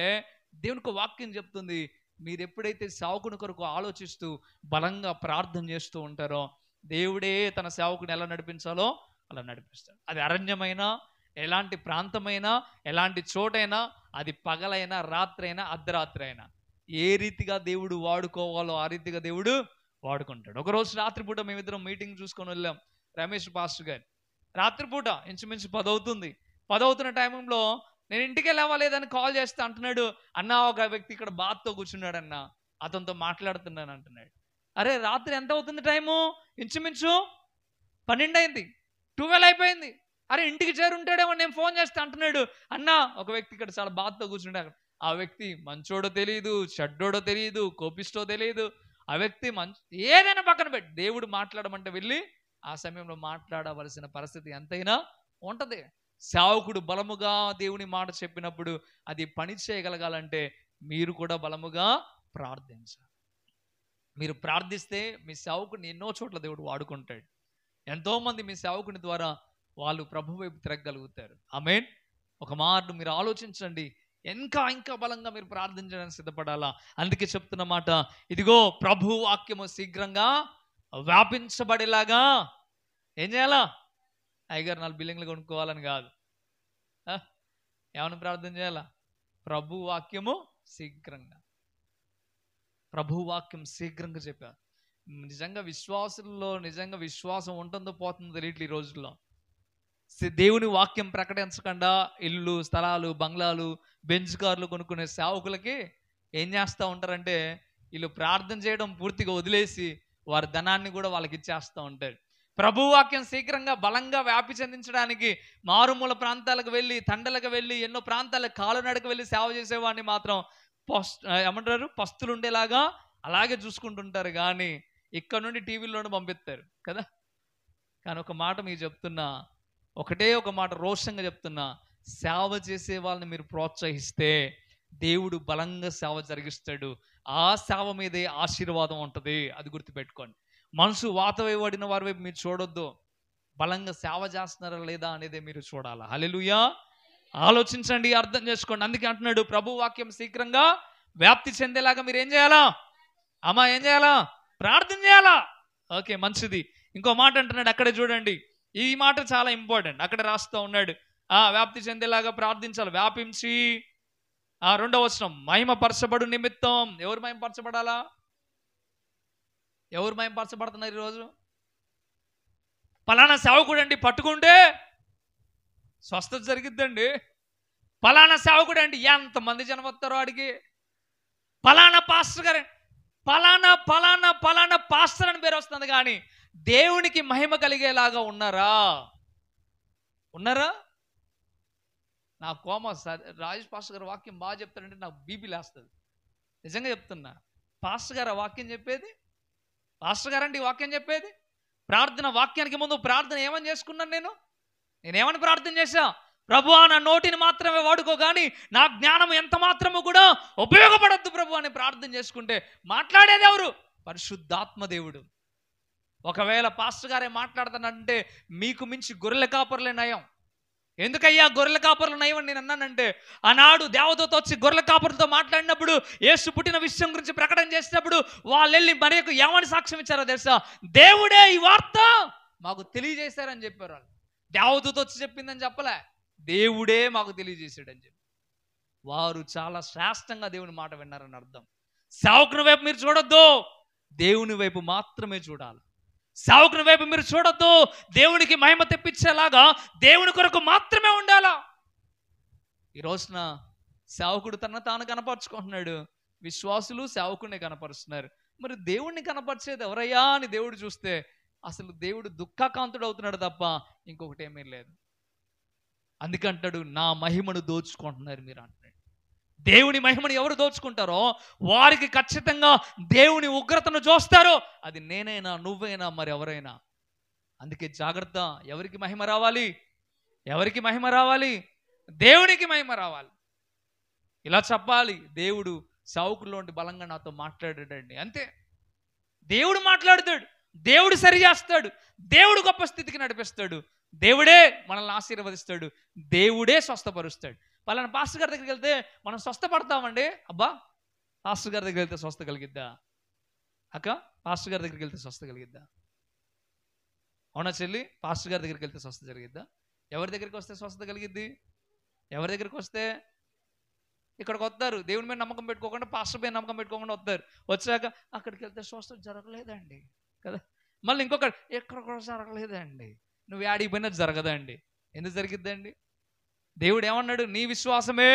దేవునికి వాక్యం చెప్తుంది, మీరు ఎప్పుడైతే సేవకుని కొరకు ఆలోచిస్తూ బలంగా ప్రార్థన చేస్తూ ఉంటారో దేవుడే తన సేవకుని ఎలా నడిపించాలో అలా నడిపిస్తాడు. అది అరణ్యమైనా, ఎలాంటి ప్రాంతమైనా, ఎలాంటి చోటైనా, అది పగలైనా, రాత్రైనా, అర్ధరాత్రి అయినా, ఏ రీతిగా దేవుడు వాడుకోవాలో ఆ రీతిగా దేవుడు వాడుకుంటాడు. ఒకరోజు రాత్రిపూట మేమిద్దరం మీటింగ్ చూసుకొని వెళ్ళాం, రమేష్ పాస్టర్ గారు. రాత్రిపూట ఇంచుమించు 10 అవుతుంది. 10 అవుతున్న టైంలో నేను ఇంటికి వెళ్ళావా లేదని కాల్ చేస్తే అంటున్నాడు, అన్న ఒక వ్యక్తి ఇక్కడ బాత్తో కూర్చున్నాడు అన్న, అతనితో మాట్లాడుతున్నాను అంటున్నాడు. అరే రాత్రి ఎంత అవుతుంది టైము? ఇంచుమించు 12 అయింది, 12 అయిపోయింది. అరే ఇంటికి చేరుంటాడేమో, నేను ఫోన్ చేస్తే అంటున్నాడు, అన్న ఒక వ్యక్తి ఇక్కడ చాలా బాధతో కూర్చుంటాడు. ఆ వ్యక్తి మంచోడో తెలియదు, చెడ్డోడో తెలియదు, కోపిస్టో తెలియదు. ఆ వ్యక్తి ఏదైనా పక్కన పెట్టి దేవుడు మాట్లాడమంటే వెళ్ళి ఆ సమయంలో మాట్లాడవలసిన పరిస్థితి ఎంతైనా ఉంటది. సేవకుడు బలముగా దేవుని మాట చెప్పినప్పుడు అది పని చేయగలగాలంటే మీరు కూడా బలముగా ప్రార్థించాలి. మీరు ప్రార్థిస్తే మీ సేవకుని ఎన్నో చోట్ల దేవుడు వాడుకుంటాడు. ఎంతోమంది మీ సేవకుని ద్వారా వాళ్ళు ప్రభు వైపు తిరగగలుగుతారు. ఆమేన్. ఒక మాట మీరు ఆలోచించండి, ఇంకా ఇంకా బలంగా మీరు ప్రార్థించడానికి సిద్ధపడాలా. అందుకే చెప్తున్న మాట, ఇదిగో ప్రభు వాక్యము శీఘ్రంగా వ్యాపించబడేలాగా ఏం చేయాలా? అయ్యగారు 4 బిల్డింగ్లు కొనుక్కోవాలని కాదు, ఏమని ప్రార్థన చేయాలా? ప్రభు వాక్యము శీఘ్రంగా, ప్రభు వాక్యం శీఘ్రంగా చెప్పారు. నిజంగా విశ్వాసుల్లో నిజంగా విశ్వాసం ఉంటుందో పోతుందో తెలియట్లేదు ఈ రోజుల్లో. దేవుని వాక్యం ప్రకటించకుండా ఇల్లు, స్థలాలు, బంగ్లాలు, బెంచ్ కార్లు కొనుక్కునే సేవకులకి ఏం చేస్తూ ఉంటారంటే, వీళ్ళు ప్రార్థన చేయడం పూర్తిగా వదిలేసి వారి ధనాన్ని కూడా వాళ్ళకి ఇచ్చేస్తూ ఉంటారు. ప్రభు వాక్యం శీఘ్రంగా బలంగా వ్యాపి చెందించడానికి మారుమూల ప్రాంతాలకు వెళ్ళి, తండలకు వెళ్ళి, ఎన్నో ప్రాంతాలకు కాలునడక వెళ్ళి సేవ చేసేవాడిని మాత్రం ఏమంటారు, పస్తులు ఉండేలాగా అలాగే చూసుకుంటుంటారు. కానీ ఇక్కడ నుండి టీవీలోనే పంపిస్తారు కదా. కానీ ఒక మాట మీకు చెప్తున్నా, ఒకటే ఒక మాట రోషంగా చెప్తున్నా, సేవ చేసే వాళ్ళని మీరు ప్రోత్సహిస్తే దేవుడు బలంగా సేవ జరిగిస్తాడు. ఆ సేవ మీదే ఆశీర్వాదం ఉంటుంది. అది గుర్తుపెట్టుకోండి. మనసు వాతవేయబడిన వారి వైపు మీరు చూడొద్దు, బలంగా సేవ చేస్తున్నారా లేదా అనేది మీరు చూడాలా. హల్లెలూయా. ఆలోచించండి, అర్థం చేసుకోండి. అందుకే అంటున్నాడు, ప్రభు వాక్యం శీఘ్రంగా వ్యాప్తి చెందేలాగా మీరు ఏం చేయాలా? అమ్మా ఏం చేయాలా? ప్రార్థన చేయాలా. ఓకే, మంచిది. ఇంకో మాట అంటున్నాడు అక్కడే చూడండి, ఈ మాట చాలా ఇంపార్టెంట్. అక్కడ రాస్తూ ఉన్నాడు, వ్యాప్తి చెందేలాగా ప్రార్థించాలి. వ్యాపించి 2వ వచనం, మహిమపరచబడు నిమిత్తం. ఎవరు మహిమపరచబడాలా? ఎవరు మహిమపరచబడుతున్నారు ఈరోజు? పలానా సేవకుడు అండి పట్టుకుంటే స్వస్థత జరిగిద్దండి. పలానా సేవకుడు అండి, ఎంతమంది జనం వస్తారో అడిగి. పలానా పాస్టర్ గారు, పలానా పలానా పలానా పాస్టర్ అని పేరు వస్తుంది, కానీ దేవునికి మహిమ కలిగేలాగా ఉన్నారా? ఉన్నారా? నా కోమ రాజేష్ పాస్టర్ గారు వాక్యం బాగా చెప్తారంటే నాకు బీపీ లేస్తుంది. నిజంగా చెప్తున్నా. పాస్టర్ గారు వాక్యం చెప్పేది, పాస్టర్ గారండి వాక్యం చెప్పేది. ప్రార్థన వాక్యానికి ముందు ప్రార్థన ఏమని చేసుకున్నాను? నేనేమని ప్రార్థన చేశా? ప్రభువా, నా నోటిని మాత్రమే వాడుకో, కానీ నా జ్ఞానం ఎంత మాత్రము కూడా ఉపయోగపడద్దు ప్రభు అని ప్రార్థన చేసుకుంటే మాట్లాడేది ఎవరు? పరిశుద్ధాత్మ దేవుడు. ఒకవేళ పాస్టర్ గారే మాట్లాడుతానంటే మీకు మించి గొర్రెల కాపర్లే నయం. ఎందుకయ్యా గొర్రెల కాపర్లు నయం అని నేను అన్నానంటే, ఆనాడు దేవదూత వచ్చి గొర్రెల కాపర్లతో మాట్లాడినప్పుడు, యేసు పుట్టిన విషయం గురించి ప్రకటన చేసినప్పుడు వాళ్ళు వెళ్ళి మరియకు ఏమని సాక్ష్యం ఇచ్చారో తెలుసా? దేవుడే ఈ వార్త మాకు తెలియజేశారని చెప్పారు. వాళ్ళు దేవదూత వచ్చి చెప్పిందని చెప్పలే, దేవుడే మాకు తెలియజేశాడని చెప్పి వారు చాలా శ్రేష్టంగా దేవుని మాట విన్నారని అర్థం. సేవకుని వైపు మీరు చూడొద్దు, దేవుని వైపు మాత్రమే చూడాలి. సేవకుని వైపు మీరు చూడొద్దు, దేవునికి మహిమ తెప్పించేలాగా దేవుని కొరకు మాత్రమే ఉండాలా. ఈ రోజున సేవకుడు తన తాను కనపరుచుకుంటున్నాడు, విశ్వాసులు సేవకుడిని కనపరుస్తున్నారు. మరి దేవుణ్ణి కనపరిచేది ఎవరయ్యా అని దేవుడు చూస్తే అసలు దేవుడు దుఃఖాకాంతుడు అవుతున్నాడు తప్ప ఇంకొకటి ఏమీ లేదు. అందుకంటాడు, నా మహిమను దోచుకుంటున్నారు మీరు అంటున్నాడు. దేవుని మహిమను ఎవరు దోచుకుంటారో వారికి ఖచ్చితంగా దేవుని ఉగ్రతను చూస్తారో, అది నేనైనా నువ్వైనా మరి ఎవరైనా. అందుకే జాగ్రత్త. ఎవరికి మహిమ రావాలి? ఎవరికి మహిమ రావాలి? దేవునికి మహిమ రావాలి. ఇలా చెప్పాలి, దేవుడు సేవకుల్లోంటి బలంగా నాతో మాట్లాడాడండి, అంతే. దేవుడు మాట్లాడుతాడు, దేవుడు సరి చేస్తాడు, దేవుడు గొప్ప స్థితికి నడిపిస్తాడు, దేవుడే మనల్ని ఆశీర్వదిస్తాడు, దేవుడే స్వస్థపరుస్తాడు. పలానా పాస్టర్ గారి దగ్గరికి వెళ్తే మనం స్వస్థపడతామండి. అబ్బా, పాస్టర్ గారి దగ్గరికి వెళ్తే స్వస్థ కలిగిద్దా? అక్క, పాస్టర్ గారి దగ్గరికి వెళ్తే స్వస్థ కలిగిద్దా? అవునా చెల్లి? పాస్టర్ గారి దగ్గరికి వెళ్తే స్వస్థ జరిగిద్దా? ఎవరి దగ్గరికి వస్తే స్వస్థత కలిగిద్ది? ఎవరి దగ్గరికి వస్తే? ఇక్కడికి వస్తారు, దేవుని మీద నమ్మకం పెట్టుకోకుండా, పాస్టర్ మీద నమ్మకం పెట్టుకోకుండా వస్తారు. వచ్చాక అక్కడికి వెళ్తే స్వస్థత జరగలేదండి కదా. మళ్ళీ ఇంకొకటి, ఎక్కడ కూడా జరగలేదండి. నువ్వు యాడికి పోయినా జరగదండి. ఎందుకు జరిగిద్దండి? దేవుడు ఏమన్నాడు? నీ విశ్వాసమే.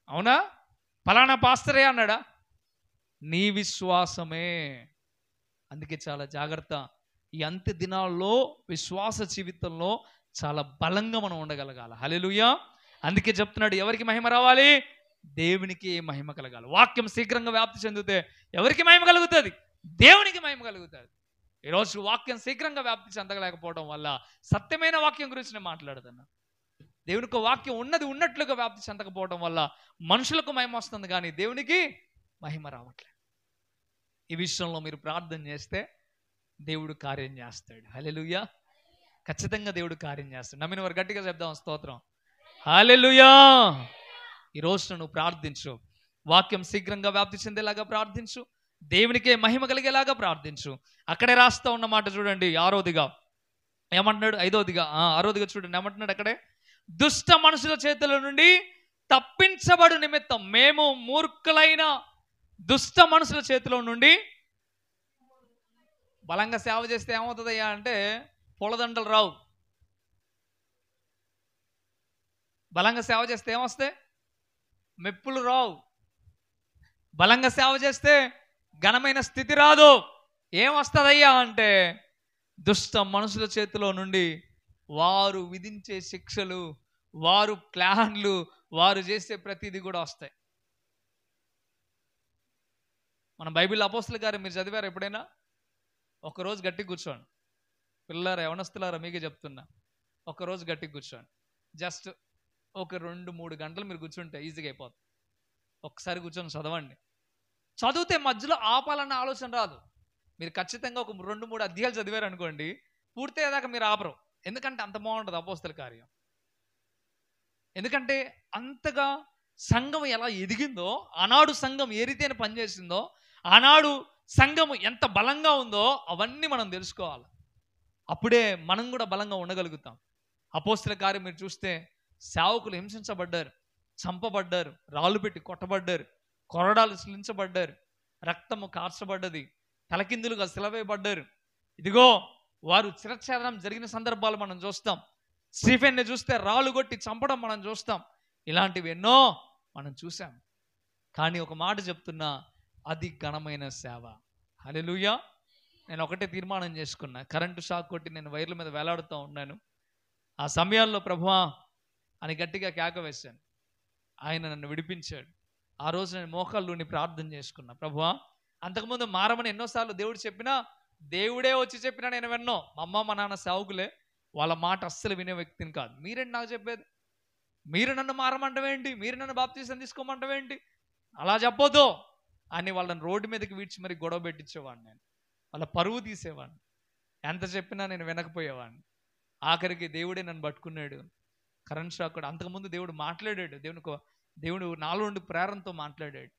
అవునా? ఫలానా పాస్టరే అన్నాడా? నీ విశ్వాసమే. అందుకే చాలా జాగ్రత్త. ఈ అంత్య దినాల్లో విశ్వాస జీవితంలో చాలా బలంగా మనం ఉండగలగాలి. హల్లెలూయా. అందుకే చెప్తున్నాడు, ఎవరికి మహిమ రావాలి? దేవునికి మహిమ కలగాలి. వాక్యం శీఘ్రంగా వ్యాప్తి చెందితే ఎవరికి మహిమ కలుగుతుంది? దేవునికి మహిమ కలుగుతుంది. ఈరోజు వాక్యం శీఘ్రంగా వ్యాప్తి చెందలేకపోవడం వల్ల సత్యమైన వాక్యం గురించి నేను మాట్లాడుతున్నా. దేవునికి వాక్యం ఉన్నది ఉన్నట్లుగా వ్యాప్తి చెందకపోవడం వల్ల మనుషులకు మహిమ వస్తుంది, కానీ దేవునికి మహిమ రావట్లేదు. ఈ విషయంలో మీరు ప్రార్థన చేస్తే దేవుడు కార్యం చేస్తాడు. హల్లెలూయా. ఖచ్చితంగా దేవుడు కార్యం చేస్తాడు. నమ్మిన వారు గట్టిగా చెప్దాం స్తోత్రం. హల్లెలూయా. ఈరోజు నువ్వు ప్రార్థించు, వాక్యం శీఘ్రంగా వ్యాప్తి చెందేలాగా ప్రార్థించు, దేవునికే మహిమ కలిగేలాగా ప్రార్థించు. అక్కడే రాస్తా ఉన్న మాట చూడండి, ఆరోదిగా ఏమంటున్నాడు, ఆరోదిగా చూడండి ఏమంటున్నాడు అక్కడే, దుష్ట మనుషుల చేతుల నుండి తప్పించబడు నిమిత్తం మేము మూర్ఖులైన దుష్ట మనుషుల చేతిలో నుండి బలంగా సేవ చేస్తే ఏమవుతుందయ్యా అంటే పూలదండలు రావు. బలంగా సేవ చేస్తే ఏమొస్తాయి? మెప్పులు రావు. బలంగా సేవ చేస్తే ఘనమైన స్థితి రాదు. ఏమొస్తుందయ్యా అంటే దుష్ట మనుషుల చేతిలో నుండి వారు విధించే శిక్షలు, వారు ప్లాన్లు, వారు చేసే ప్రతిదీ కూడా వస్తాయి. మన బైబిల్ అపోస్తలుల గారు మీరు చదివారు ఎప్పుడైనా? ఒకరోజు గట్టి కూర్చోండి పిల్లలారా, యవనస్తులారా మీకే చెప్తున్నా, ఒకరోజు గట్టి కూర్చోండి. జస్ట్ ఒక 2-3 గంటలు మీరు కూర్చుంటే ఈజీగా అయిపోతుంది. ఒక్కసారి కూర్చొని చదవండి. చదివితే మధ్యలో ఆపాలన్న ఆలోచన రాదు. మీరు ఖచ్చితంగా ఒక 2-3 అధ్యాయాలు చదివారు అనుకోండి, పూర్తయ్యేదాకా మీరు ఆపరు. ఎందుకంటే అంత బాగుంటుంది అపోస్తల కార్యం. ఎందుకంటే అంతగా సంఘం ఎలా ఎదిగిందో, ఆనాడు సంఘం ఏ రీతిని పనిచేసిందో, ఆనాడు సంఘం ఎంత బలంగా ఉందో అవన్నీ మనం తెలుసుకోవాలి. అప్పుడే మనం కూడా బలంగా ఉండగలుగుతాం. అపోస్తల కార్యం మీరు చూస్తే సేవకులు హింసించబడ్డారు, చంపబడ్డారు, రాళ్ళు పెట్టి కొట్టబడ్డారు, కొరడాలు సిలించబడ్డారు, రక్తము కార్చబడ్డది, తలకిందులుగా సిలవేయబడ్డారు. ఇదిగో వారు శిరచ్ఛేదనం జరిగిన సందర్భాలు మనం చూస్తాం. స్టీఫెన్ని చూస్తే రాళ్ళు కొట్టి చంపడం మనం చూస్తాం. ఇలాంటివి ఎన్నో మనం చూసాం. కానీ ఒక మాట చెప్తున్నా, అది ఘనమైన సేవ. హల్లెలూయా. నేను ఒకటే తీర్మానం చేసుకున్నా, కరెంటు షాక్ కొట్టి నేను వైర్ల మీద వేలాడుతూ ఉన్నాను. ఆ సమయాల్లో ప్రభువా అని గట్టిగా కేక వేశాను. ఆయన నన్ను విడిపించాడు. ఆ రోజు నేను మోకాళ్ళుని ప్రార్థన చేసుకున్నా, ప్రభువా అంతకుముందు మారమని ఎన్నోసార్లు దేవుడు చెప్పినా, దేవుడే వచ్చి చెప్పినా నేను విన్నో. మా అమ్మ మా నాన్న సేవకులే, వాళ్ళ మాట అస్సలు వినే వ్యక్తిని కాదు. మీరేంటి నాకు చెప్పేది? మీరు నన్ను మారమంటవేంటి? మీరు నన్ను బాప్తీసం తీసుకోమంటవేంటి? అలా చెప్పొద్దు అని వాళ్ళని రోడ్డు మీదకి వీడ్చి మరి గొడవ పెట్టించేవాడిని. నేను వాళ్ళ పరువు తీసేవాడిని. ఎంత చెప్పినా నేను వినకపోయేవాడిని. ఆఖరికి దేవుడే నన్ను పట్టుకున్నాడు. కరెంట్ షాక్ కూడా. అంతకుముందు దేవుడు మాట్లాడాడు, దేవుడు నాలో నుండి ప్రేరణతో మాట్లాడాడు.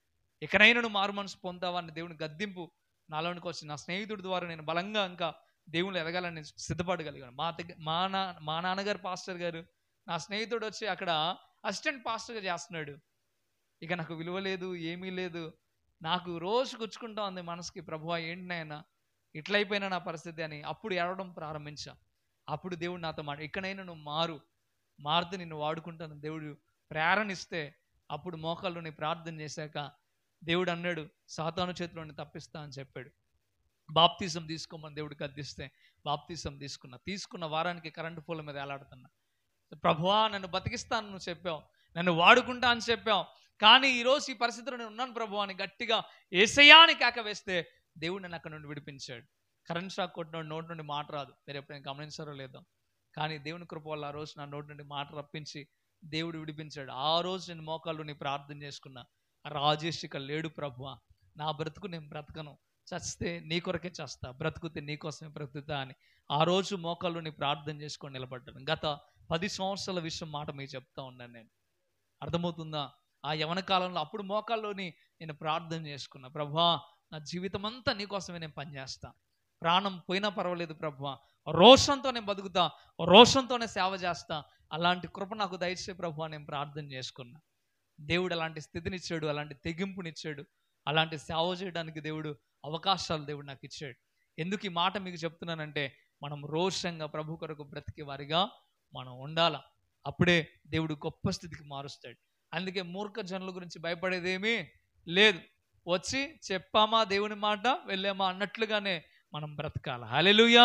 ఎక్కడైనా నువ్వు మారు మనసు పొందావని దేవుని గద్దింపు నాలోనికి వచ్చి నా స్నేహితుడి ద్వారా నేను బలంగా ఇంకా దేవుళ్ళు ఎదగాలని సిద్ధపడగలిగాను. మా నాన్నగారు పాస్టర్ గారు, నా స్నేహితుడు వచ్చి అక్కడ అసిస్టెంట్ పాస్టర్గా చేస్తున్నాడు. ఇక నాకు విలువ లేదు, ఏమీ లేదు. నాకు రోజు గుచ్చుకుంటా ఉంది మనసుకి, ప్రభువా ఏంటి నాయన ఇట్లయిపోయినా నా పరిస్థితి అని. అప్పుడు ఏడవడం ప్రారంభించా. అప్పుడు దేవుడు నాతో ఇక్కడైనా నువ్వు మారుతూ నిన్ను వాడుకుంటాను దేవుడు ప్రేరణిస్తే, అప్పుడు మోకాళ్ళని ప్రార్థన చేశాక దేవుడు అన్నాడు, సాతాను చేతిలోని తప్పిస్తా అని చెప్పాడు. బాప్తీసం తీసుకోమని దేవుడు గద్దిస్తే బాప్తీసం తీసుకున్న వారానికి కరెంటు పోల మీద వేలాడుతున్నా. ప్రభువా నన్ను బతికిస్తాను నువ్వు చెప్పావు, నన్ను వాడుకుంటా అని చెప్పావు, కానీ ఈరోజు ఈ పరిస్థితిలో నేను ఉన్నాను ప్రభు అని గట్టిగా యేసయ్యా అని కేక వేస్తే దేవుడు నన్ను అక్కడ నుండి విడిపించాడు. కరెంట్ షాక్ కొట్టిన నోటి నుండి మాట రాదు, మీరు ఎప్పుడైనా గమనించారో లేదో, కానీ దేవుని కృప వల్ల ఆ రోజు నా నోటి నుండి మాట రప్పించి దేవుడు విడిపించాడు. ఆ రోజు నేను మోకాళ్ళు నీ ప్రార్థన చేసుకున్నా, రాజేష్ ఇక లేడు ప్రభువా, నా బ్రతుకు నేను బ్రతకను, చస్తే నీ కొరకే చేస్తా, బ్రతుకుతే నీ కోసమే బ్రతుకుతా అని ఆ రోజు మోకాళ్ళు నీ ప్రార్థన చేసుకొని నిలబడ్డాను. గత 10 సంవత్సరాల విషయం మాట మీకు చెప్తా ఉన్నాను నేను. అర్థమవుతుందా? ఆ యవన కాలంలో అప్పుడు మోకాల్లోని నేను ప్రార్థన చేసుకున్నా, ప్రభువా నా జీవితం అంతా నీకోసమే నేను పనిచేస్తా, ప్రాణం పోయినా పర్వాలేదు ప్రభువా, రోషంతో నేను బతుకుతా, రోషంతోనే సేవ చేస్తా, అలాంటి కృప నాకు దయచే ప్రభువా నేను ప్రార్థన చేసుకున్నా. దేవుడు అలాంటి స్థితినిచ్చాడు, అలాంటి తెగింపునిచ్చాడు, అలాంటి సేవ చేయడానికి దేవుడు అవకాశాలు దేవుడు నాకు ఇచ్చాడు. ఎందుకు ఈ మాట మీకు చెప్తున్నానంటే, మనం రోషంగా ప్రభు కొరకు బ్రతికే వారిగా మనం ఉండాలా. అప్పుడే దేవుడు గొప్ప స్థితికి మారుస్తాడు. అందుకే మూర్ఖ జనుల గురించి భయపడేదేమీ లేదు. వచ్చి చెప్పామా దేవుని మాట, వెళ్ళామా అన్నట్లుగానే మనం బ్రతకాలి. హల్లెలూయా.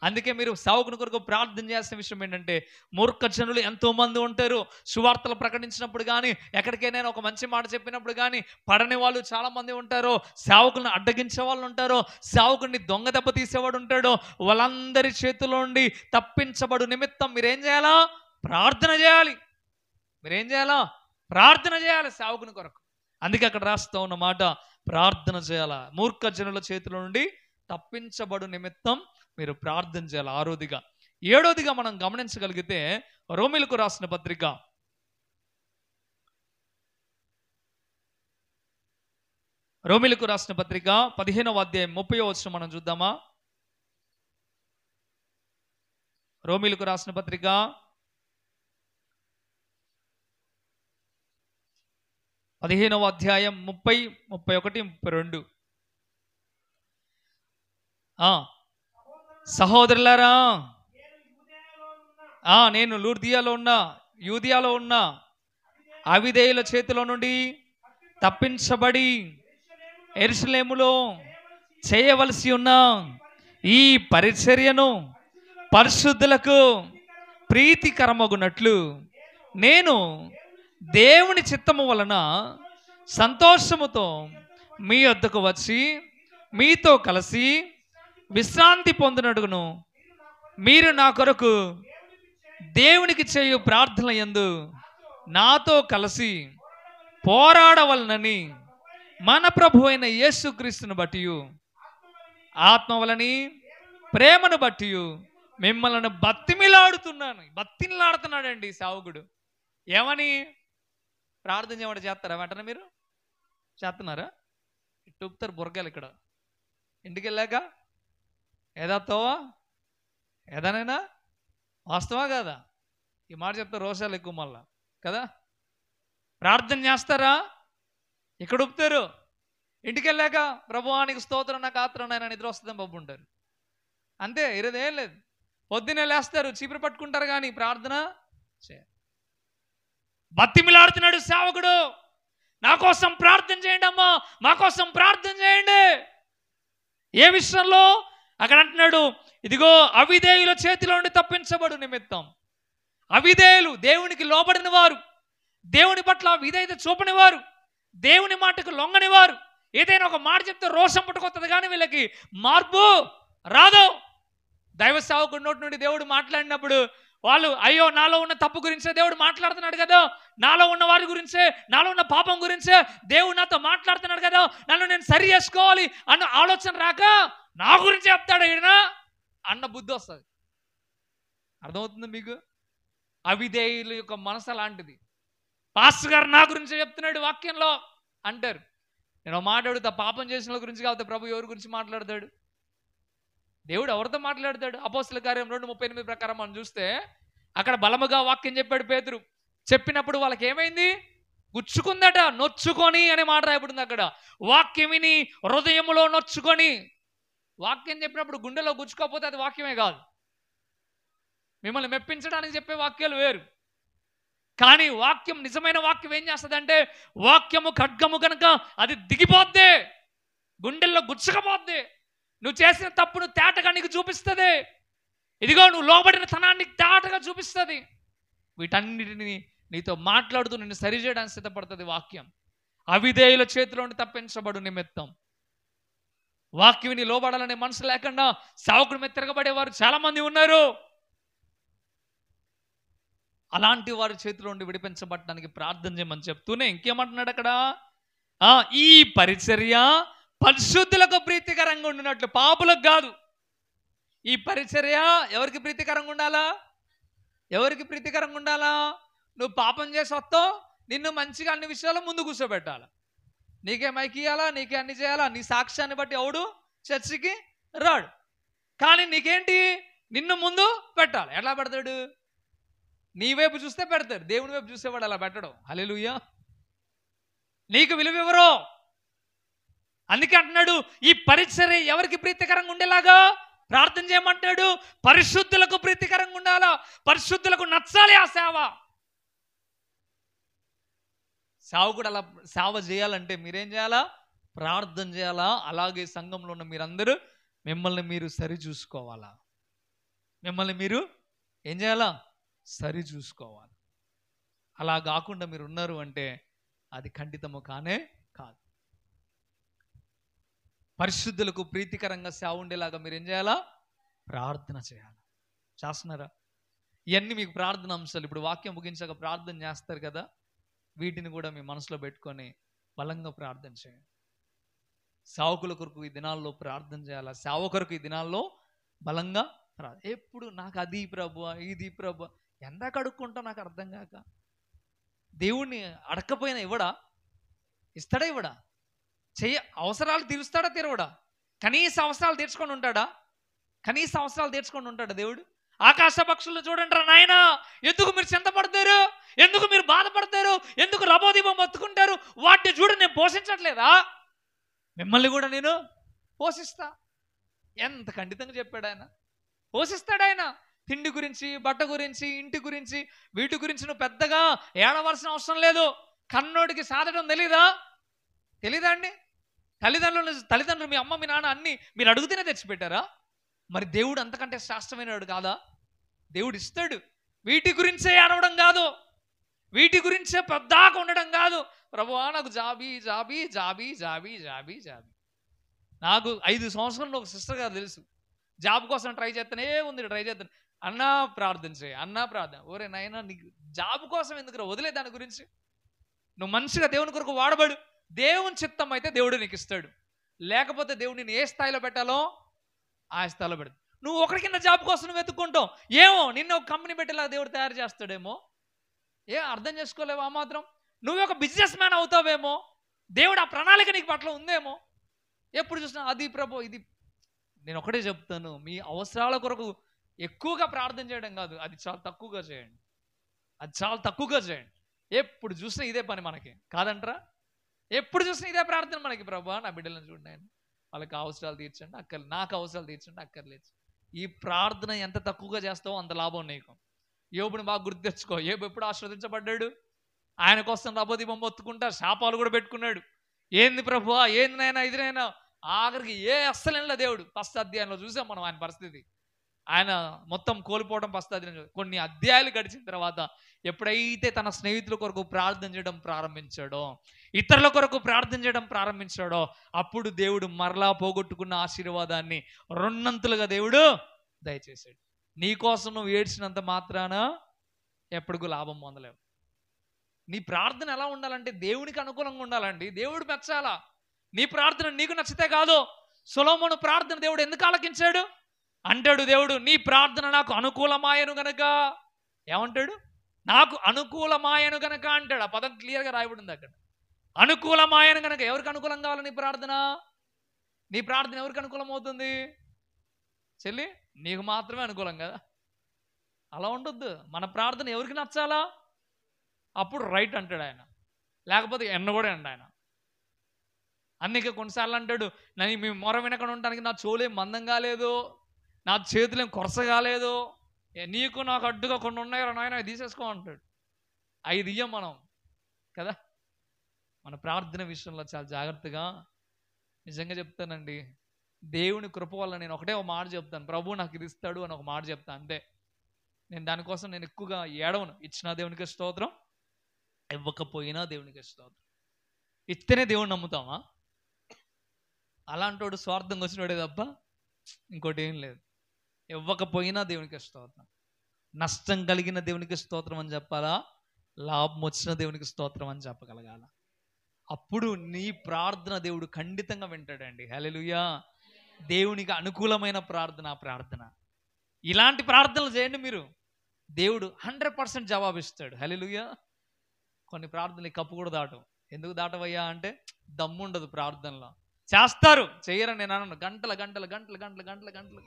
అందుకే మీరు సేవకుని కొరకు ప్రార్థన చేసిన విషయం ఏంటంటే, మూర్ఖ జనులు ఎంతో మంది ఉంటారు. సువార్తలు ప్రకటించినప్పుడు కానీ, ఎక్కడికైనా ఒక మంచి మాట చెప్పినప్పుడు కానీ పడని వాళ్ళు చాలా మంది ఉంటారు. సేవకులను అడ్డగించే వాళ్ళు ఉంటారు. సేవకుడిని దొంగ దెబ్బ తీసేవాడు ఉంటాడు. వాళ్ళందరి చేతిలో నుండి తప్పించబడు నిమిత్తం మీరేం చేయాలా? ప్రార్థన చేయాలి. మీరేం చేయాలా? ప్రార్థన చేయాలి సేవకుని కొరకు. అందుకే అక్కడ రాస్తా ఉన్న మాట, ప్రార్థన చేయాలా. మూర్ఖ జనుల చేతిలో నుండి తప్పించబడు నిమిత్తం మీరు ప్రార్థన చేయాలి. ఆరోదిగా. ఏడోదిగా మనం గమనించగలిగితే రోమీయులకు రాసిన పత్రిక 15వ అధ్యాయం 30వ వచనం మనం చూద్దామా? రోమీయులకు రాసిన పత్రిక 15వ అధ్యాయం 30, 31, 32. సహోదరులారా, నేను లూర్దియాలో ఉన్నా, యూదియాలో ఉన్నా, అవిధేయుల చేతిలో నుండి తప్పించబడి యెరూషలేములో చేయవలసి ఉన్న ఈ పరిచర్యను పరిశుద్ధులకు ప్రీతికరమగునట్లు నేను దేవుని చిత్తము వలన సంతోషముతో మీ వద్దకు వచ్చి మీతో కలిసి విశ్రాంతి పొందినట్టును మీరు నా కొరకు దేవునికి చేయు ప్రార్థన యందు నాతో కలిసి పోరాడవలనని మన ప్రభు అయిన యేసుక్రీస్తును బట్టి ఆత్మ వలని ప్రేమను బట్టి మిమ్మల్ని బతిమిలాడుతున్నాడండి సేవకుడు. ఏమని? ప్రార్థన చేయమంటే చేస్తారా? వెంటనే మీరు చేస్తున్నారా? ఇట్టుతారు బుర్రగాలు ఇక్కడ. ఇంటికి వెళ్ళాక ఏదాతోవా ఏదానైనా వాస్తవా కాదా? ఈ మాట చెప్తే రోషాలు ఎక్కువ మళ్ళా కదా. ప్రార్థన చేస్తారా? ఇక్కడ ఉప్పుతారు. ఇంటికి వెళ్ళాక ప్రభువానికి స్తోత్రం, నాకు ఆత్రం, నాయన నిద్ర వస్తుందని బాబు ఉంటారు. అంతే, ఇరదేం లేదు. పొద్దున్నే లేస్తారు, చీపురు పట్టుకుంటారు, కానీ ప్రార్థన బతిమిలాడుతున్నాడు సేవకుడు. నా కోసం ప్రార్థన చేయండి అమ్మా, మా కోసం ప్రార్థన చేయండి. ఏ విషయంలో? అక్కడ అంటున్నాడు, ఇదిగో అవిధేయుల చేతిలో నుండి తప్పించబడు నిమిత్తం. అవిధేయులు, దేవునికి లోబడిన వారు, దేవుని పట్ల విధేయత చూపని వారు, దేవుని మాటకు లొంగని వారు, ఏదైనా ఒక మాట చెప్తే రోషం పుట్టుకొస్తుంది, కానీ వీళ్ళకి మార్పు రాదు. దైవ సేవకుడి నోటి నుండి దేవుడు మాట్లాడినప్పుడు వాళ్ళు, అయ్యో నాలో ఉన్న తప్పు గురించే దేవుడు మాట్లాడుతున్నాడు కదా, నాలో ఉన్న వారి గురించే, నాలో ఉన్న పాపం గురించే దేవుడు నాతో మాట్లాడుతున్నాడు కదా, నన్ను నేను సరి చేసుకోవాలి అన్న ఆలోచన రాక నా గురించి చెప్తాడు ఈయన అన్న బుద్ధి వస్తుంది. అర్థమవుతుంది మీకు? అవిధేయుల యొక్క మనసు అలాంటిది. పాస్టర్ గారు నా గురించి చెప్తున్నాడు వాక్యంలో అంటారు. నేను మాట్లాడుతా, పాపం చేసిన గురించి కాకపోతే ప్రభు ఎవరి గురించి మాట్లాడతాడు? దేవుడు ఎవరితో మాట్లాడతాడు? అపోస్తల కార్యం 2:38 ప్రకారం మనం చూస్తే అక్కడ బలముగా వాక్యం చెప్పాడు పేతురు. చెప్పినప్పుడు వాళ్ళకి ఏమైంది? గుచ్చుకుందట. నొచ్చుకొని అనే మాట రాయబడింది అక్కడ. వాక్యం విని హృదయములో నొచ్చుకొని. వాక్యం చెప్పినప్పుడు గుండెలో గుచ్చుకోకపోతే అది వాక్యమే కాదు. మిమ్మల్ని మెప్పించడానికి చెప్పే వాక్యాలు వేరు, కానీ వాక్యం, నిజమైన వాక్యం ఏం చేస్తుందంటే, వాక్యము ఖడ్గము కనుక అది దిగిపోద్ది, గుండెల్లో గుచ్చుకపోద్ది. నువ్వు చేసిన తప్పును తేటగా నీకు చూపిస్తుంది. ఇదిగో నువ్వు లోబడిన తనాన్ని తేటగా చూపిస్తుంది. వీటన్నిటిని నీతో మాట్లాడుతూ నిన్ను సరిచేయడానికి సిద్ధపడుతుంది వాక్యం. అవిధేయుల చేతిలో నుండి తప్పించబడు నిమిత్తం. వాక్యం నీ లోబడాలనే మనసు లేకుండా సేవకుడి మీద తిరగబడేవారు చాలా మంది ఉన్నారు. అలాంటి వారి చేతిలో నుండి విడిపించబడటానికి ప్రార్థన చేయమని చెప్తూనే ఇంకేమంటున్నాడు అక్కడ? ఈ పరిచర్య పరిశుద్ధులకు ప్రీతికరంగా ఉండినట్లు, పాపులకు కాదు. ఈ పరిచర్య ఎవరికి ప్రీతికరంగా ఉండాలా? ఎవరికి ప్రీతికరంగా ఉండాలా? నువ్వు పాపం చేసి వస్తావు, నిన్ను మంచిగా అన్ని విషయాలు ముందు కూర్చోబెట్టాలా, నీకే మైక్ ఇయ్యాలా, నీకే అన్ని చేయాలా, నీ సాక్ష్యాన్ని బట్టి ఎవడు చర్చికి రాడు. కానీ నీకేంటి? నిన్ను ముందు పెట్టాలి. ఎట్లా పెడతాడు? నీ వైపు చూస్తే పెడతాడు, దేవుని వైపు చూసేవాడు అలా పెట్టడం. హల్లెలూయా. నీకు విలువ ఎవరో. అందుకే అంటున్నాడు, ఈ పరిచర్య ఎవరికి ప్రీతికరంగా ఉండేలాగా ప్రార్థన చేయమంటాడు? పరిశుద్ధులకు ప్రీతికరంగా ఉండాలా, పరిశుద్ధులకు నచ్చాలి ఆ సేవ. సేవకుడు అలా సేవ చేయాలంటే మీరేం చేయాలా? ప్రార్థన చేయాలా. అలాగే సంఘంలో ఉన్న మీరందరూ మిమ్మల్ని మీరు సరి చూసుకోవాలా, మిమ్మల్ని మీరు ఏం చేయాలా, సరి చూసుకోవాలి. అలా కాకుండా మీరు ఉన్నారు అంటే అది ఖండితము కానే కాదు. పరిశుద్ధులకు ప్రీతికరంగా సేవ ఉండేలాగా మీరు ఏం చేయాలా, ప్రార్థన చేయాలి. చేస్తున్నారా? ఇవన్నీ మీకు ప్రార్థన అంశాలు. ఇప్పుడు వాక్యం ముగించాక ప్రార్థన చేస్తారు కదా, వీటిని కూడా మీ మనసులో పెట్టుకొని బలంగా ప్రార్థన చేయండి. సేవకుల కొరకు ఈ దినాల్లో ప్రార్థన చేయాలా, సేవకులకు ఈ దినాల్లో బలంగా ఎప్పుడు నాకు అది ప్రభువా ఇది ప్రభువా ఎందాక అడుక్కుంటా నాకు అర్థం కాక. దేవుణ్ణి అడకపోయినా ఇవ్వడా? ఇస్తాడా ఇవ్వడా? అవసరాలు తీరుస్తాడా తీరవడా? కనీస అవసరాలు తీర్చుకొని ఉంటాడా? కనీస అవసరాలు తీర్చుకొని ఉంటాడా దేవుడు? ఆకాశ పక్షులను చూడండి రా నాయనా, ఎందుకు మీరు చింతపడతారు, ఎందుకు మీరు బాధపడతారు, ఎందుకు రబోదీపం మొత్తుకుంటారు, వాటిని చూడు నేను పోషించట్లేదా? మిమ్మల్ని కూడా నేను పోషిస్తా. ఎంత ఖండితంగా చెప్పాడు ఆయన. పోషిస్తాడు ఆయన. తిండి గురించి, బట్ట గురించి, ఇంటి గురించి, వీటి గురించి నువ్వు పెద్దగా ఏడవలసిన అవసరం లేదు. కన్నోడికి సాధడం తెలీదా? తెలీదా అండి? తల్లిదండ్రులు మీ అమ్మ మీ నాన్న అన్ని మీరు అడుగుతూనే తెచ్చిపెట్టారా? మరి దేవుడు అంతకంటే శాస్త్రమైనవాడు కాదా? దేవుడు ఇస్తాడు. వీటి గురించే ఏడవడం కాదు, వీటి గురించే పెద్దగా ఉండడం కాదు. ప్రభువా నాకు జాబీ జాబీ జాబీ జాబీ జాబీ జాబీ. నాకు 5 సంవత్సరాల్లో ఒక సిస్టర్ గారు తెలుసు, జాబ్ కోసం ట్రై చేస్తాను. అన్నా ప్రార్థన చేయి, అన్నా ప్రార్థన. ఓరే నాయనా, నీకు జాబ్ కోసం ఎందుకు వదిలే దాని గురించి. నువ్వు మంచిగా దేవుని కొరకు వాడబడు. దేవుని చిత్తం అయితే దేవుడు నీకు ఇస్తాడు, లేకపోతే దేవుడు నేను ఏ స్థాయిలో పెట్టాలో ఆ స్థాయిలో పెడతాడు. నువ్వు ఒకరి కింద జాబ్ కోసం నువ్వు వెతుక్కుంటావు, ఏమో నిన్న ఒక కంపెనీ పెట్టేలా దేవుడు తయారు చేస్తాడేమో. అర్థం చేసుకోలేవు. ఆ మాత్రం నువ్వు ఒక బిజినెస్ మ్యాన్ అవుతావేమో, దేవుడు ఆ ప్రణాళిక నీకు పట్ల ఉందేమో. ఎప్పుడు చూసినా అది ప్రభు ఇది. నేను ఒకటే చెప్తాను, మీ అవసరాల కొరకు ఎక్కువగా ప్రార్థన చేయడం కాదు, అది చాలా తక్కువగా చేయండి. అది చాలా తక్కువగా చేయండి. ఎప్పుడు చూసినా ఇదే పని మనకి కాదంటారా? ఎప్పుడు చూసినా ఇదే ప్రార్థన మనకి. ప్రభా నా బిడ్డలను చూడండి, వాళ్ళకి అవసరాలు తీర్చండి, నాకు అవసరాలు తీర్చండి, అక్కర్లేదు. ఈ ప్రార్థన ఎంత తక్కువగా చేస్తావో అంత లాభం నీకు. యోబుని బాగా గుర్తు తెచ్చుకో. యోబు ఎప్పుడు ఆశీర్వదించబడ్డాడు? ఆయన కోసం రబోదీపం మొత్తుకుంటా శాపాలు కూడా పెట్టుకున్నాడు. ఏంది ప్రభువా, ఏందినైనా ఇదినైనా, ఆఖరికి అస్సలేలా దేవుడు. 1వ అధ్యాయంలో చూసాం మనం ఆయన పరిస్థితి. ఆయన మొత్తం కోల్పోవడం 1వ అధ్యాయం. కొన్ని అధ్యాయాలు గడిచిన తర్వాత ఎప్పుడైతే తన స్నేహితుల కొరకు ప్రార్థన చేయడం ప్రారంభించాడో, ఇతరుల కొరకు ప్రార్థన చేయడం ప్రారంభించాడో, అప్పుడు దేవుడు మరలా పోగొట్టుకున్న ఆశీర్వాదాన్ని 2 దేవుడు దయచేశాడు. నీకోసం నువ్వు ఏడ్చినంత మాత్రాన ఎప్పటికూ లాభం పొందలేవు. నీ ప్రార్థన ఎలా ఉండాలంటే దేవునికి అనుకూలంగా ఉండాలండి. దేవుడు మెచ్చాలా. నీ ప్రార్థన నీకు నచ్చితే కాదు. సొలొమోను ప్రార్థన దేవుడు ఎందుకు ఆలకించాడు అంటాడు దేవుడు, నీ ప్రార్థన నాకు అనుకూలమాయను గనక. ఏమంటాడు? నాకు అనుకూలమాయను గనక అంటాడు. ఆ పదం క్లియర్గా రాయబడింది అక్కడ. అనుకూలమాయను గనక. ఎవరికి అనుకూలం కావాలి నీ ప్రార్థన? నీ ప్రార్థన ఎవరికి అనుకూలం అవుతుంది? చెల్లి, నీకు మాత్రమే అనుకూలం కదా. అలా ఉండొద్దు. మన ప్రార్థన ఎవరికి నచ్చాలా? అప్పుడు రైట్ అంటాడు ఆయన, లేకపోతే ఎన్న కూడా అండి ఆయన. అందుకే కొన్నిసార్లు అంటాడు, నేను మీ మొర వినకుండా ఉండడానికి నా చెవులేం మందం కాలేదు, నా చేతులేం కొరస కాలేదు, నీకు నాకు అడ్డుగా కొన్ని ఉన్నాయో నాయన తీసేసుకో అంటాడు. 5 ఇయ్యం మనం కదా. మన ప్రార్థన విషయంలో చాలా జాగ్రత్తగా. నిజంగా చెప్తానండి, దేవుని కృప వల్ల నేను ఒకటే ఒక మాట చెప్తాను, ప్రభు నాకు ఇది ఇస్తాడు అని ఒక మాట చెప్తాను అంతే. నేను దానికోసం నేను ఎక్కువగా ఏడవను. ఇచ్చిన దేవునికి స్తోత్రం, ఇవ్వకపోయినా దేవునికి స్తోత్రం. ఇస్తేనే దేవుని నమ్ముతామా? అలాంటోడు స్వార్థంగా వచ్చినోడే తప్ప ఇంకోటి ఏం లేదు. ఇవ్వకపోయినా దేవునికి స్తోత్రం. నష్టం కలిగిన దేవునికి స్తోత్రం అని చెప్పాలా, లాభం వచ్చిన దేవునికి స్తోత్రం అని చెప్పగలగాల. అప్పుడు నీ ప్రార్థన దేవుడు ఖండితంగా వింటాడండి. హల్లెలూయా. దేవునికి అనుకూలమైన ప్రార్థన. ఇలాంటి ప్రార్థనలు చేయండి మీరు, దేవుడు 100% జవాబిస్తాడు. హల్లెలూయా. కొన్ని ప్రార్థనలు కప్పు కూడా దాటం. ఎందుకు దాటవయ్యా అంటే దమ్ము ఉండదు ప్రార్థనలో. చేస్తారు, చేయరని నేను అన్నాను. గంటలు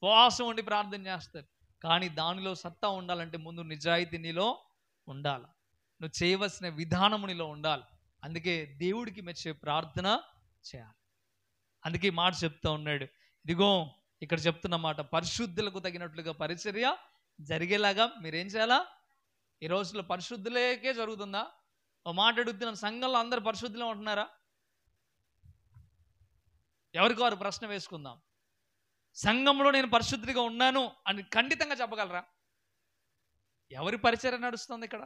ఉపవాసం ఉండి ప్రార్థన చేస్తారు. కానీ దానిలో సత్తా ఉండాలంటే ముందు నిజాయితీ నీలో ఉండాలి. నువ్వు చేయవలసిన విధానము నీలో ఉండాలి. అందుకే దేవుడికి మెచ్చే ప్రార్థన చేయాలి. అందుకే మాట చెప్తా ఉన్నాడు. ఇదిగో ఇక్కడ చెప్తున్న మాట, పరిశుద్ధులకు తగినట్లుగా పరిచర్య జరిగేలాగా మీరేం చేయాలా? ఈ రోజుల్లో పరిశుద్ధులకే జరుగుతుందా? ఓ మాట అడుగుతున్నాను, సంఘంలో అందరు పరిశుద్ధులే ఉంటున్నారా? ఎవరికి వారు ప్రశ్న వేసుకుందాం. సంఘంలో నేను పరిశుద్ధిగా ఉన్నాను అని ఖండితంగా చెప్పగలరా? ఎవరి పరిచర్య నడుస్తుంది ఇక్కడ?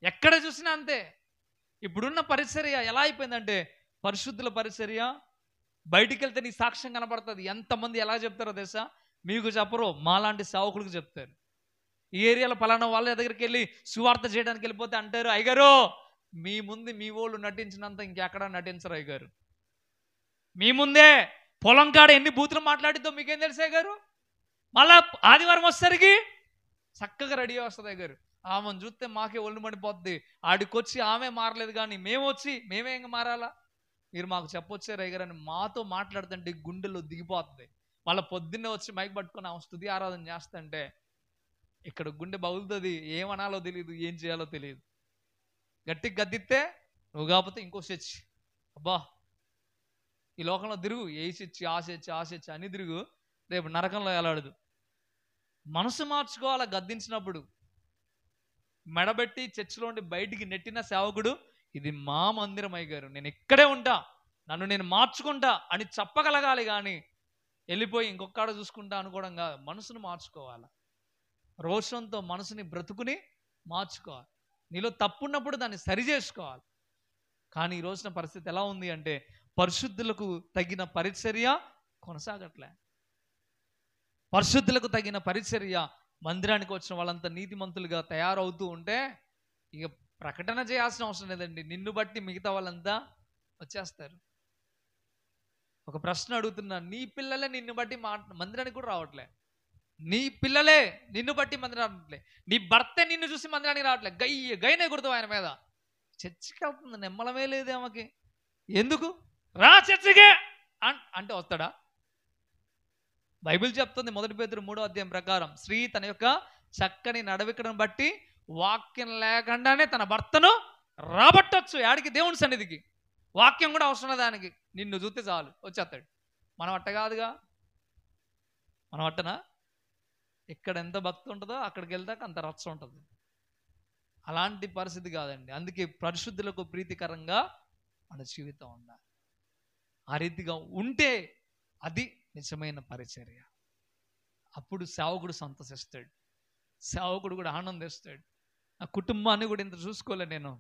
ఎక్కడ చూసినా అంతే. ఇప్పుడున్న పరిచర్య ఎలా అయిపోయిందంటే పరిశుద్ధుల పరిచర్య. బయటికి వెళ్తే నీ సాక్ష్యం కనపడుతుంది. ఎంతమంది ఎలా చెప్తారో తెలుసా? మీకు చెప్పరు, మాలాంటి సేవకులకు చెప్తారు. ఈ ఏరియాలో పలానా వాళ్ళ దగ్గరికి వెళ్ళి సువార్త చేయడానికి వెళ్ళిపోతే అంటారు, అయ్యగారు మీ ముందు మీ వాళ్ళు నటించినంత ఇంకెక్కడ నటించరు అయ్యగారు. మీ ముందే పొలం కాడ ఎన్ని బూతులు మాట్లాడిద్దో మీకేం తెలుసు అయ్యగారు. మళ్ళా ఆదివారం వచ్చేసరికి చక్కగా రెడీ వస్తుంది అయ్యగారు. ఆమెను చూస్తే మాకే ఒళ్ళు మండిపోద్ది. ఆడికొచ్చి ఆమె మారలేదు కానీ మేము వచ్చి మేమే ఇంకా మారాలా? మీరు మాకు చెప్పొచ్చారు అయ్యగారు అని మాతో మాట్లాడుతుంటే గుండెల్లో దిగిపోతుంది. మళ్ళీ పొద్దున్నే వచ్చి మైక్ పట్టుకొని ఆమె స్తుతి ఆరాధన చేస్తుంటే ఇక్కడ గుండె బగులుతుంది. ఏమనాలో తెలియదు, ఏం చేయాలో తెలియదు. గట్టికి గద్దిస్తే నువ్వు కాకపోతే ఇంకో చర్చి. అబ్బా ఈ లోకంలో తిరుగు, ఏ చర్చి ఆ చర్చి ఆ చర్చి అని తిరుగు, రేపు నరకంలో ఎలాడదు. మనసు మార్చుకోవాలా. గద్దించినప్పుడు మెడబెట్టి చర్చిలోండి బయటికి నెట్టిన సేవకుడు, ఇది మా మందిరం అయ్యగారు, నేను ఇక్కడే ఉంటా, నన్ను నేను మార్చుకుంటా అని చెప్పగలగాలి. కానీ వెళ్ళిపోయి ఇంకొక్కడ చూసుకుంటా అనుకోవడం కాదు. మనసును మార్చుకోవాలి. రోషంతో మనసుని బ్రతుకుని మార్చుకోవాలి. నీలో తప్పున్నప్పుడు దాన్ని సరి చేసుకోవాలి. కానీ ఈ రోజున పరిస్థితి ఎలా ఉంది అంటే పరిశుద్ధులకు తగిన పరిచర్య కొనసాగట్లే. పరిశుద్ధులకు తగిన పరిచర్య, మందిరానికి వచ్చిన వాళ్ళంతా నీతిమంతులుగా తయారవుతూ ఉంటే ఇక ప్రకటన చేయాల్సిన అవసరం లేదండి. నిన్ను బట్టి మిగతా వాళ్ళంతా వచ్చేస్తారు. ఒక ప్రశ్న అడుగుతున్నా, నీ పిల్లలే నిన్ను బట్టి మందిరానికి కూడా రావట్లే. నీ పిల్లలే నిన్ను బట్టి మందిరానికి రావట్లే. నీ భర్తే నిన్ను చూసి మందిరానికి రావట్లే. గైనే గుర్తు ఆయన మీద. చర్చికి వెళ్తుంది, నెమ్మలమే లేదు ఆమెకి. ఎందుకు రా చర్చికే అంటే వస్తాడా? బైబిల్ చెప్తుంది 1 పేతురు 3వ అధ్యాయం ప్రకారం స్త్రీ తన యొక్క చక్కని నడవికను బట్టి వాక్యం లేకుండానే తన భర్తను రాబట్టొచ్చు. యాడికి? దేవుని సన్నిధికి. వాక్యం కూడా అవసరం దానికి. నిన్ను చూస్తే చాలు వచ్చేస్తాడు. మనం అట్ట కాదుగా. మనం అట్టనా? ఇక్కడ ఎంత భక్తి ఉంటుందో అక్కడికి వెళ్తాక అంత రచ్చ ఉంటుంది. అలాంటి పరిస్థితి కాదండి. అందుకే పరిశుద్ధులకు ప్రీతికరంగా మన జీవితం ఉండాలి. ఆ రీతిగా ఉంటే అది నిజమైన పరిచర్య. అప్పుడు సేవకుడు సంతోషిస్తాడు, సేవకుడు కూడా ఆనందిస్తాడు. నా కుటుంబాన్ని కూడా ఇంత చూసుకోలే, నేను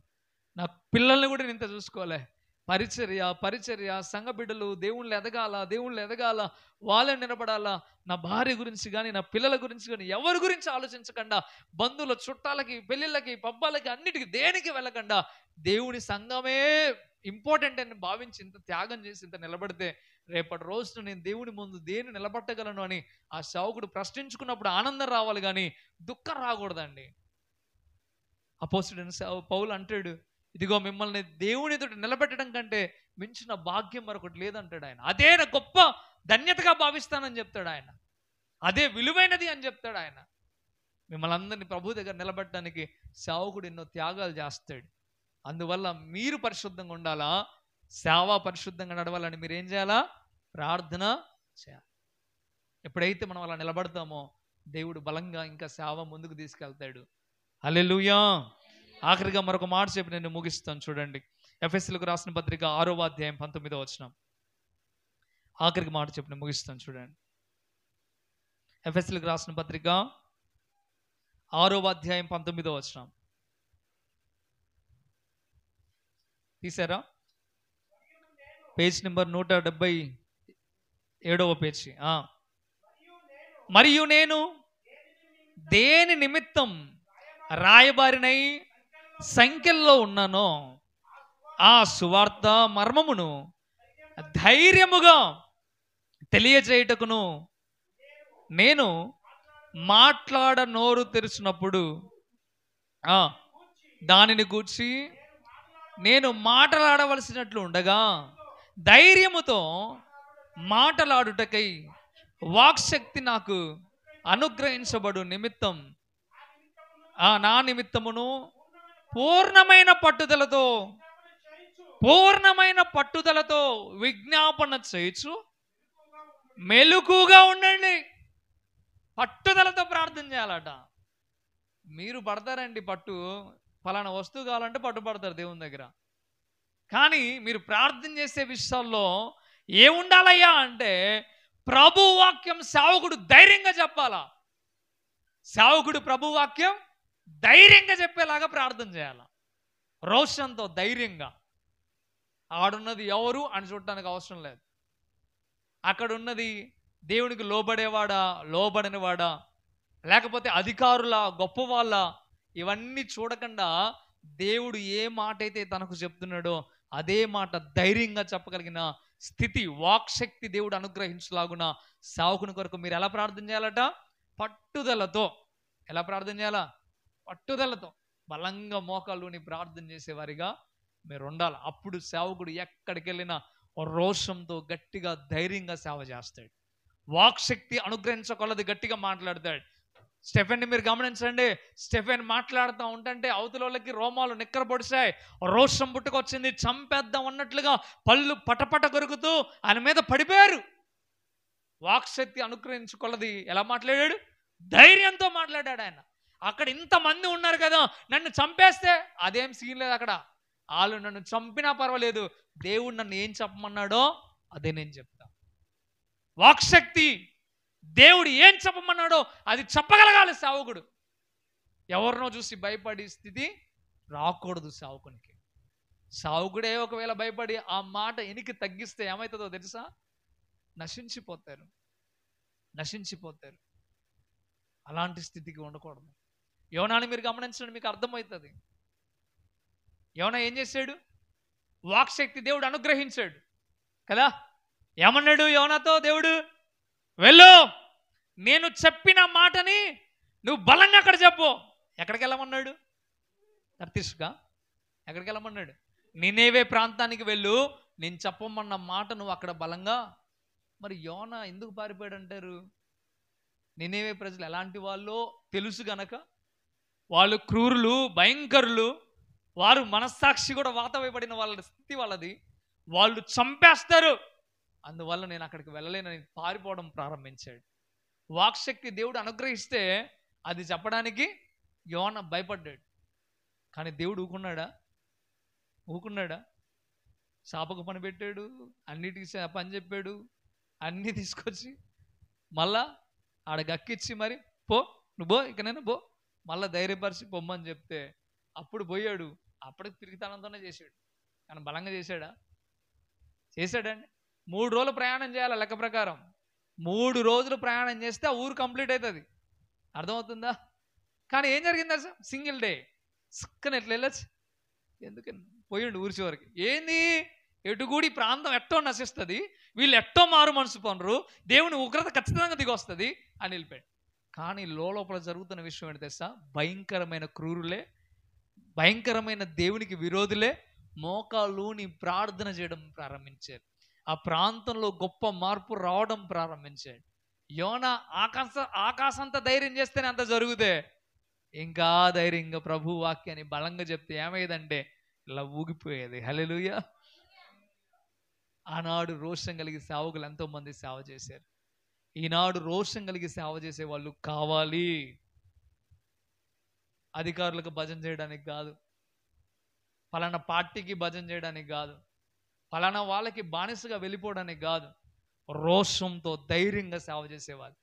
నా పిల్లల్ని కూడా ఇంత చూసుకోలే. పరిచర్య సంఘ బిడ్డలు దేవుళ్ళు ఎదగాల, వాళ్ళే నిలబడాలా. నా భార్య గురించి కానీ నా పిల్లల గురించి కానీ ఎవరి గురించి ఆలోచించకుండా, బంధువుల చుట్టాలకి పెళ్ళిళ్ళకి పబ్బాలకి అన్నిటికీ దేనికి వెళ్ళకుండా దేవుని సంఘమే ఇంపార్టెంట్ అని భావించి ఇంత త్యాగం చేసి ఇంత నిలబడితే రేపటి రోజున నేను దేవుని ముందు దేన్ని నిలబట్టగలను అని ఆ సేవకుడు ప్రశ్నించుకున్నప్పుడు ఆనందం రావాలి కానీ దుఃఖం రాకూడదండి. అపోస్తలుడైన పౌలు అంటాడు, ఇదిగో మిమ్మల్ని దేవుని ఎదుట నిలబెట్టడం కంటే మించిన భాగ్యం మరొకటి లేదంటాడు ఆయన. అదే నా గొప్ప ధన్యతగా భావిస్తానని చెప్తాడు ఆయన. అదే విలువైనది అని చెప్తాడు ఆయన. మిమ్మల్ని అందరినీ ప్రభు దగ్గర నిలబెట్టడానికి సేవకుడు ఎన్నో త్యాగాలు చేస్తాడు. అందువల్ల మీరు పరిశుద్ధంగా ఉండాలా, సేవ పరిశుద్ధంగా నడవాలని మీరు ఏం చేయాలా? ప్రార్థన చేయాలి. ఎప్పుడైతే మనం అలా నిలబడతామో దేవుడు బలంగా ఇంకా సేవ ముందుకు తీసుకెళ్తాడు. హల్లెలూయా. ఆఖరిగా మరొక మాట చెప్పి నేను ముగిస్తాను. చూడండి, ఎఫెసీయులకు రాసిన పత్రిక 6వ అధ్యాయం 19వ వచనం. ఆఖరికి మాట చెప్పి నేను ముగిస్తాను. చూడండి, ఎఫెసీయులకు రాసిన పత్రిక 6వ అధ్యాయం 19వ వచనం. తీసారా? పేజ్ నెంబర్ 177వ పేజీ. మరియు నేను దేని నిమిత్తం రాయబారినై సంఖ్యల్లో ఉన్నానో ఆ సువార్త మర్మమును ధైర్యముగా తెలియజేయుటకును నేను మాట్లాడ నోరు తెరిచినప్పుడు దానిని గూర్చి నేను మాట్లాడవలసినట్లు ఉండగా ధైర్యముతో మాట్లాడుటకై వాక్శక్తి నాకు అనుగ్రహించబడు నిమిత్తం నా నిమిత్తమును పూర్ణమైన పట్టుదలతో విజ్ఞాపన చేయొచ్చు. మెలకుగా ఉండండి. పట్టుదలతో ప్రార్థన చేయాలట. మీరు పడతారండి పట్టు, ఫలానా వస్తువు కావాలంటే పట్టుపడతారు దేవుని దగ్గర. కానీ మీరు ప్రార్థన చేసే విషయాల్లో ఏముండాలయ్యా అంటే ప్రభు వాక్యం సేవకుడు ధైర్యంగా చెప్పాలా. సేవకుడు ప్రభు వాక్యం ధైర్యంగా చెప్పేలాగా ప్రార్థన చేయాలి. రోషంతో ధైర్యంగా. ఆడున్నది ఎవరు అని చూడటానికి అవసరం లేదు. అక్కడ ఉన్నది దేవునికి లోబడేవాడా, లోబడనివాడా, లేకపోతే అధికారుల, గొప్ప వాళ్ళ, ఇవన్నీ చూడకుండా దేవుడు ఏ మాట అయితే తనకు చెప్తున్నాడో అదే మాట ధైర్యంగా చెప్పగలిగిన స్థితి, వాక్శక్తి దేవుడు అనుగ్రహించలాగున సేవకుని కొరకు మీరు ఎలా ప్రార్థన చేయాలట? పట్టుదలతో. ఎలా ప్రార్థన చేయాలా? పట్టుదలతో బలంగా మోకాళ్ళుని ప్రార్థన చేసేవారిగా మీరు ఉండాలి. అప్పుడు సేవకుడు ఎక్కడికి వెళ్ళినా రోషంతో గట్టిగా ధైర్యంగా సేవ చేస్తాడు. వాక్శక్తి అనుగ్రహించకొలది గట్టిగా మాట్లాడతాడు. స్టెఫెన్ని మీరు గమనించండి. స్టెఫెన్ మాట్లాడుతూ ఉంటే అవతల వాళ్ళకి రోమాలు నిక్కర పొడిచాయి, రోషం పుట్టుకొచ్చింది, చంపేద్దాం అన్నట్లుగా పళ్ళు పటపట కొరుకుతూ ఆయన మీద పడిపోయారు. వాక్శక్తి అనుగ్రహించుకొలది ఎలా మాట్లాడాడు? ధైర్యంతో మాట్లాడాడు ఆయన. అక్కడ ఇంతమంది ఉన్నారు కదా, నన్ను చంపేస్తే అదేం సీన్ లేదు. అక్కడ వాళ్ళు నన్ను చంపినా పర్వాలేదు, దేవుడు నన్ను ఏం చెప్పమన్నాడో అదే నేను చెప్తా. వాక్శక్తి, దేవుడు ఏం చెప్పమన్నాడో అది చెప్పగలగాలి సేవకుడు. ఎవరినో చూసి భయపడే స్థితి రాకూడదు సేవకునికి. సేవకుడే ఒకవేళ భయపడి ఆ మాట ఎనికి తగ్గిస్తే ఏమవుతుందో తెలుసా? నశించిపోతారు. అలాంటి స్థితికి ఉండకూడదు. యోనాని మీరు గమనించండి, మీకు అర్థమవుతుంది. యోనా ఏం చేశాడు? వాక్శక్తి దేవుడు అనుగ్రహించాడు కదా. ఏమన్నాడు యోనాతో దేవుడు? వెళ్ళు, నేను చెప్పిన మాటని నువ్వు బలంగా అక్కడ చెప్పు. ఎక్కడికి వెళ్ళమన్నాడు? తర్తీసుగా. ఎక్కడికి వెళ్ళమన్నాడు? నినేవే ప్రాంతానికి వెళ్ళు, నేను చెప్పమన్న మాట నువ్వు అక్కడ బలంగా. మరి యోనా ఎందుకు పారిపోయాడు అంటారు? నినేవే ప్రజలు ఎలాంటి వాళ్ళో తెలుసు గనక, వాళ్ళు క్రూరులు, భయంకరులు, వారు మనస్సాక్షి కూడా వాతవేయబడిన వాళ్ళ స్థితి వాళ్ళది, వాళ్ళు చంపేస్తారు, అందువల్ల నేను అక్కడికి వెళ్ళలేనని పారిపోవడం ప్రారంభించాడు. వాక్శక్తి దేవుడు అనుగ్రహిస్తే అది చెప్పడానికి యోనా భయపడ్డాడు. కానీ దేవుడు ఊకున్నాడా? శాపకు పని పెట్టాడు, అన్నిటికీ పని చెప్పాడు, అన్నీ తీసుకొచ్చి మళ్ళా ఆడ గక్కిచ్చి మరి నువ్వు ఇకనైనా పో, మళ్ళీ ధైర్యపరిచి పొమ్మని చెప్తే అప్పుడు పోయాడు. అప్పటికి తిరిగితనంతోనే చేశాడు. కానీ బలంగా చేశాడండి. 3 రోజులు ప్రయాణం చేయాలి లెక్క ప్రకారం. 3 రోజులు ప్రయాణం చేస్తే ఆ ఊరు కంప్లీట్ అవుతుంది. అర్థమవుతుందా? కానీ ఏం జరిగింది సార్? సింగిల్ డే సిక్కని ఎట్లా వెళ్ళచ్చు? ఎందుకని పోయిండు ఊరి చివరికి. ఏంది ఎటుగూడి ప్రాంతం ఎట్టో నశిస్తుంది, వీళ్ళు ఎట్టో మారు మనసు పనరు, దేవుని ఉగ్రత ఖచ్చితంగా దిగొస్తుంది అని వెళ్ళిపోయాడు. కానీ లోపల జరుగుతున్న విషయం ఏంటి తెలుసా? భయంకరమైన క్రూరులే, భయంకరమైన దేవునికి విరోధులే మోకాళ్ళుని ప్రార్థన చేయడం ప్రారంభించారు. ఆ ప్రాంతంలో గొప్ప మార్పు రావడం ప్రారంభించాడు. యోనా ఆకాశంత ధైర్యం చేస్తేనే అంత జరుగుతే, ఇంకా ధైర్యంగా ప్రభు వాక్యాన్ని బలంగా చెప్తే ఏమయ్యేదంటే ఇలా ఊగిపోయేది. హల్లెలూయా. ఆనాడు రోషం కలిగి సేవకులు ఎంతో మంది సేవ చేశారు. ఈనాడు రోషం కలిగి సేవ చేసే వాళ్ళు కావాలి. అధికారులకు భజన చేయడానికి కాదు, ఫలానా పార్టీకి భజన చేయడానికి కాదు, ఫలానా వాళ్ళకి బానిసగా వెళ్ళిపోవడానికి కాదు, రోషంతో ధైర్యంగా సేవ చేసేవాళ్ళు.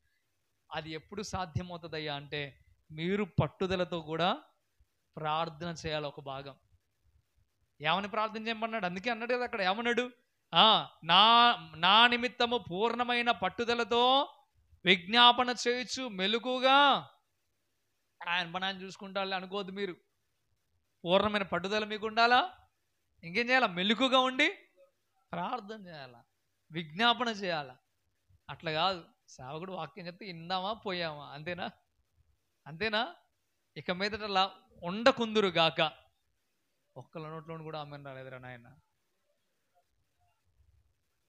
అది ఎప్పుడు సాధ్యమవుతుందయ్యా అంటే మీరు పట్టుదలతో కూడా ప్రార్థన చేయాలి. ఒక భాగం ఏమని ప్రార్థన చేయమన్నాడు? అందుకే అన్నాడు కదా అక్కడ, ఏమన్నాడు? నా నిమిత్తము పూర్ణమైన పట్టుదలతో విజ్ఞాపన చేయొచ్చు మెలకుగా. ఆయన పని ఆయన చూసుకుంటారు అనుకోవద్దు. మీరు పూర్ణమైన పట్టుదల మీకు ఉండాలా? ఇంకేం చేయాలా? మెలకుగా ఉండి ప్రార్థన చేయాలా, విజ్ఞాపన చేయాలా. అట్లా కాదు, సేవకుడు వాక్యం చెప్తే ఇందామా పోయామా, అంతేనా? ఇక మీదట ఉండకుందురు గాక. ఒక్కళ్ళ నోట్లో కూడా ఆమె రాలేదురా నాయన.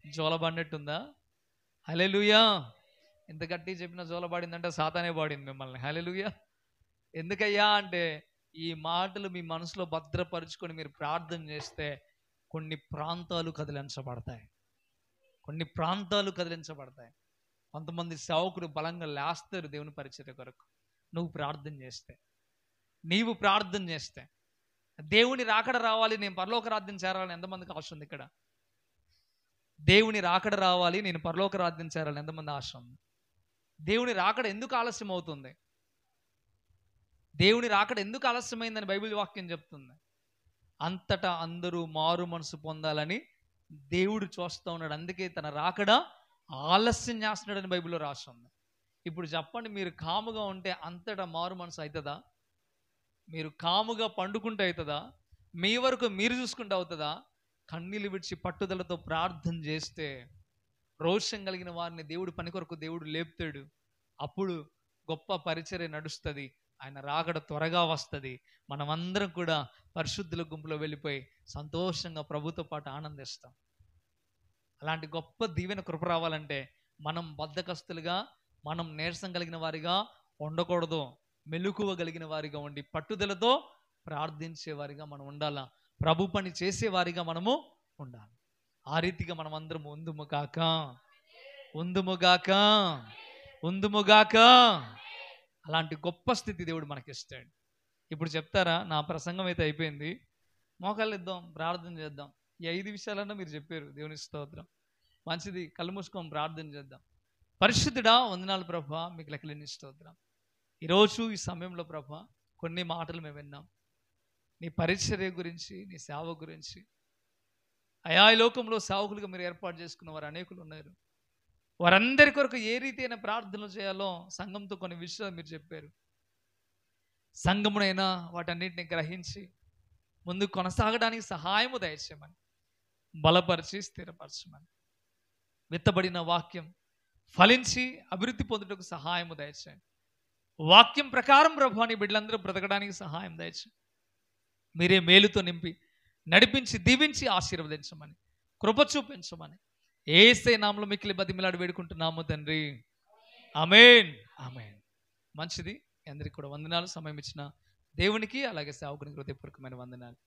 జోలబడినట్టుందా? హల్లెలూయా. ఎంత గట్టి చెప్పినా జోలబడిందంటే సాతానే పాడింది మిమ్మల్ని. హల్లెలూయా. ఎందుకయ్యా అంటే ఈ మాటలు మీ మనసులో భద్రపరుచుకొని మీరు ప్రార్థన చేస్తే కొన్ని ప్రాంతాలు కదిలించబడతాయి. కొంతమంది సేవకుడు బలంగా లేస్తారు దేవుని పరిచర్య కొరకు. నీవు ప్రార్థన చేస్తే దేవుని రాకడ రావాలి, నేను పరలోక రాజ్యం చేరాలని ఎంతమందికి ఆశ ఉంది ఇక్కడ? దేవుని రాకడ రావాలి, నేను పరలోక రాజ్యం చేరాలి. ఎంతమంది ఆశ ఉంది? దేవుని రాకడ ఎందుకు ఆలస్యం అవుతుంది? దేవుని రాకడ ఎందుకు ఆలస్యమైందని బైబిల్ వాక్యం చెప్తుంది. అంతటా అందరూ మారు మనసు పొందాలని దేవుడు చూస్తూ ఉన్నాడు. అందుకే తన రాకడ ఆలస్యం చేస్తున్నాడని బైబిల్లో రాసి ఉంది. ఇప్పుడు చెప్పండి, మీరు కాముగా ఉంటే అంతటా మారు మనసు అవుతుందా? మీరు కాముగా పండుకుంటే అవుతుందా? మీ వరకు మీరు చూసుకుంటే అవుతుందా? కన్నీళ్ళు విడిచి పట్టుదలతో ప్రార్థన చేస్తే రోషం కలిగిన వారిని దేవుడు పని కొరకు దేవుడు లేపుతాడు. అప్పుడు గొప్ప పరిచర్య నడుస్తుంది. ఆయన రాకడ త్వరగా వస్తుంది. మనమందరం కూడా పరిశుద్ధుల గుంపులో వెళ్ళిపోయి సంతోషంగా ప్రభుతో పాటు ఆనందిస్తాం. అలాంటి గొప్ప దీవెన కృప రావాలంటే మనం బద్ధకస్తులుగా, మనం నీరసం కలిగిన వారిగా ఉండకూడదు. మెలకువ కలిగిన వారిగా ఉండి పట్టుదలతో ప్రార్థించే వారిగా మనం ఉండాలా. ప్రభు పని చేసేవారిగా మనము ఉండాలి. ఆ రీతిగా మనం అందరం ఉందుముగాక, ఉందుముగాక, ఉందుముగాక. అలాంటి గొప్ప స్థితి దేవుడు మనకిస్తాడు. ఇప్పుడు చెప్తారా? నా ప్రసంగం అయితే అయిపోయింది, మోకాళ్ళు ఇద్దాం, ప్రార్థన చేద్దాం. ఈ 5 విషయాలన్నా మీరు చెప్పారు. దేవుని స్తోత్రం. మంచిది, కళ్ళు మూసుకొని ప్రార్థన చేద్దాం. పరిశుద్ధుడా, వందనాలు ప్రభా, మీకు లెక్కలేని స్తోత్రం. ఈరోజు ఈ సమయంలో ప్రభా కొన్ని మాటలు మేము విన్నాం. నీ పరిచర్య గురించి, నీ సేవ గురించి. అయా, ఈ లోకంలో సేవకులుగా మీరు ఏర్పాటు చేసుకున్న వారు అనేకులు ఉన్నారు. వారందరి కొరకు ఏ రీతి అయినా ప్రార్థనలు చేయాలో సంఘంతో కొన్ని విషయాలు మీరు చెప్పారు. సంఘమునైనా వాటన్నిటిని గ్రహించి ముందుకు కొనసాగడానికి సహాయము దయచేయమని, బలపరిచి స్థిరపరచమని, విత్తబడిన వాక్యం ఫలించి అభివృద్ధి పొందుటకు సహాయము దయచేయండి. వాక్యం ప్రకారం ప్రభువా నీ బిడ్డలందరూ బ్రతకడానికి సహాయం దయచేయండి. మీరే మేలుతో నింపి నడిపించి దీవించి ఆశీర్వదించమని, కృప చూపించమని యేసయ్య నామములో మిక్కిలి బతిమిలాడి వేడుకుంటున్నాము తండ్రి. ఆమేన్, ఆమేన్. మంచిది, అందరికీ కూడా వందనాలు. సమయం ఇచ్చిన దేవునికి అలాగే సేవకునికి హృదయపూర్వకమైన వందనాలు.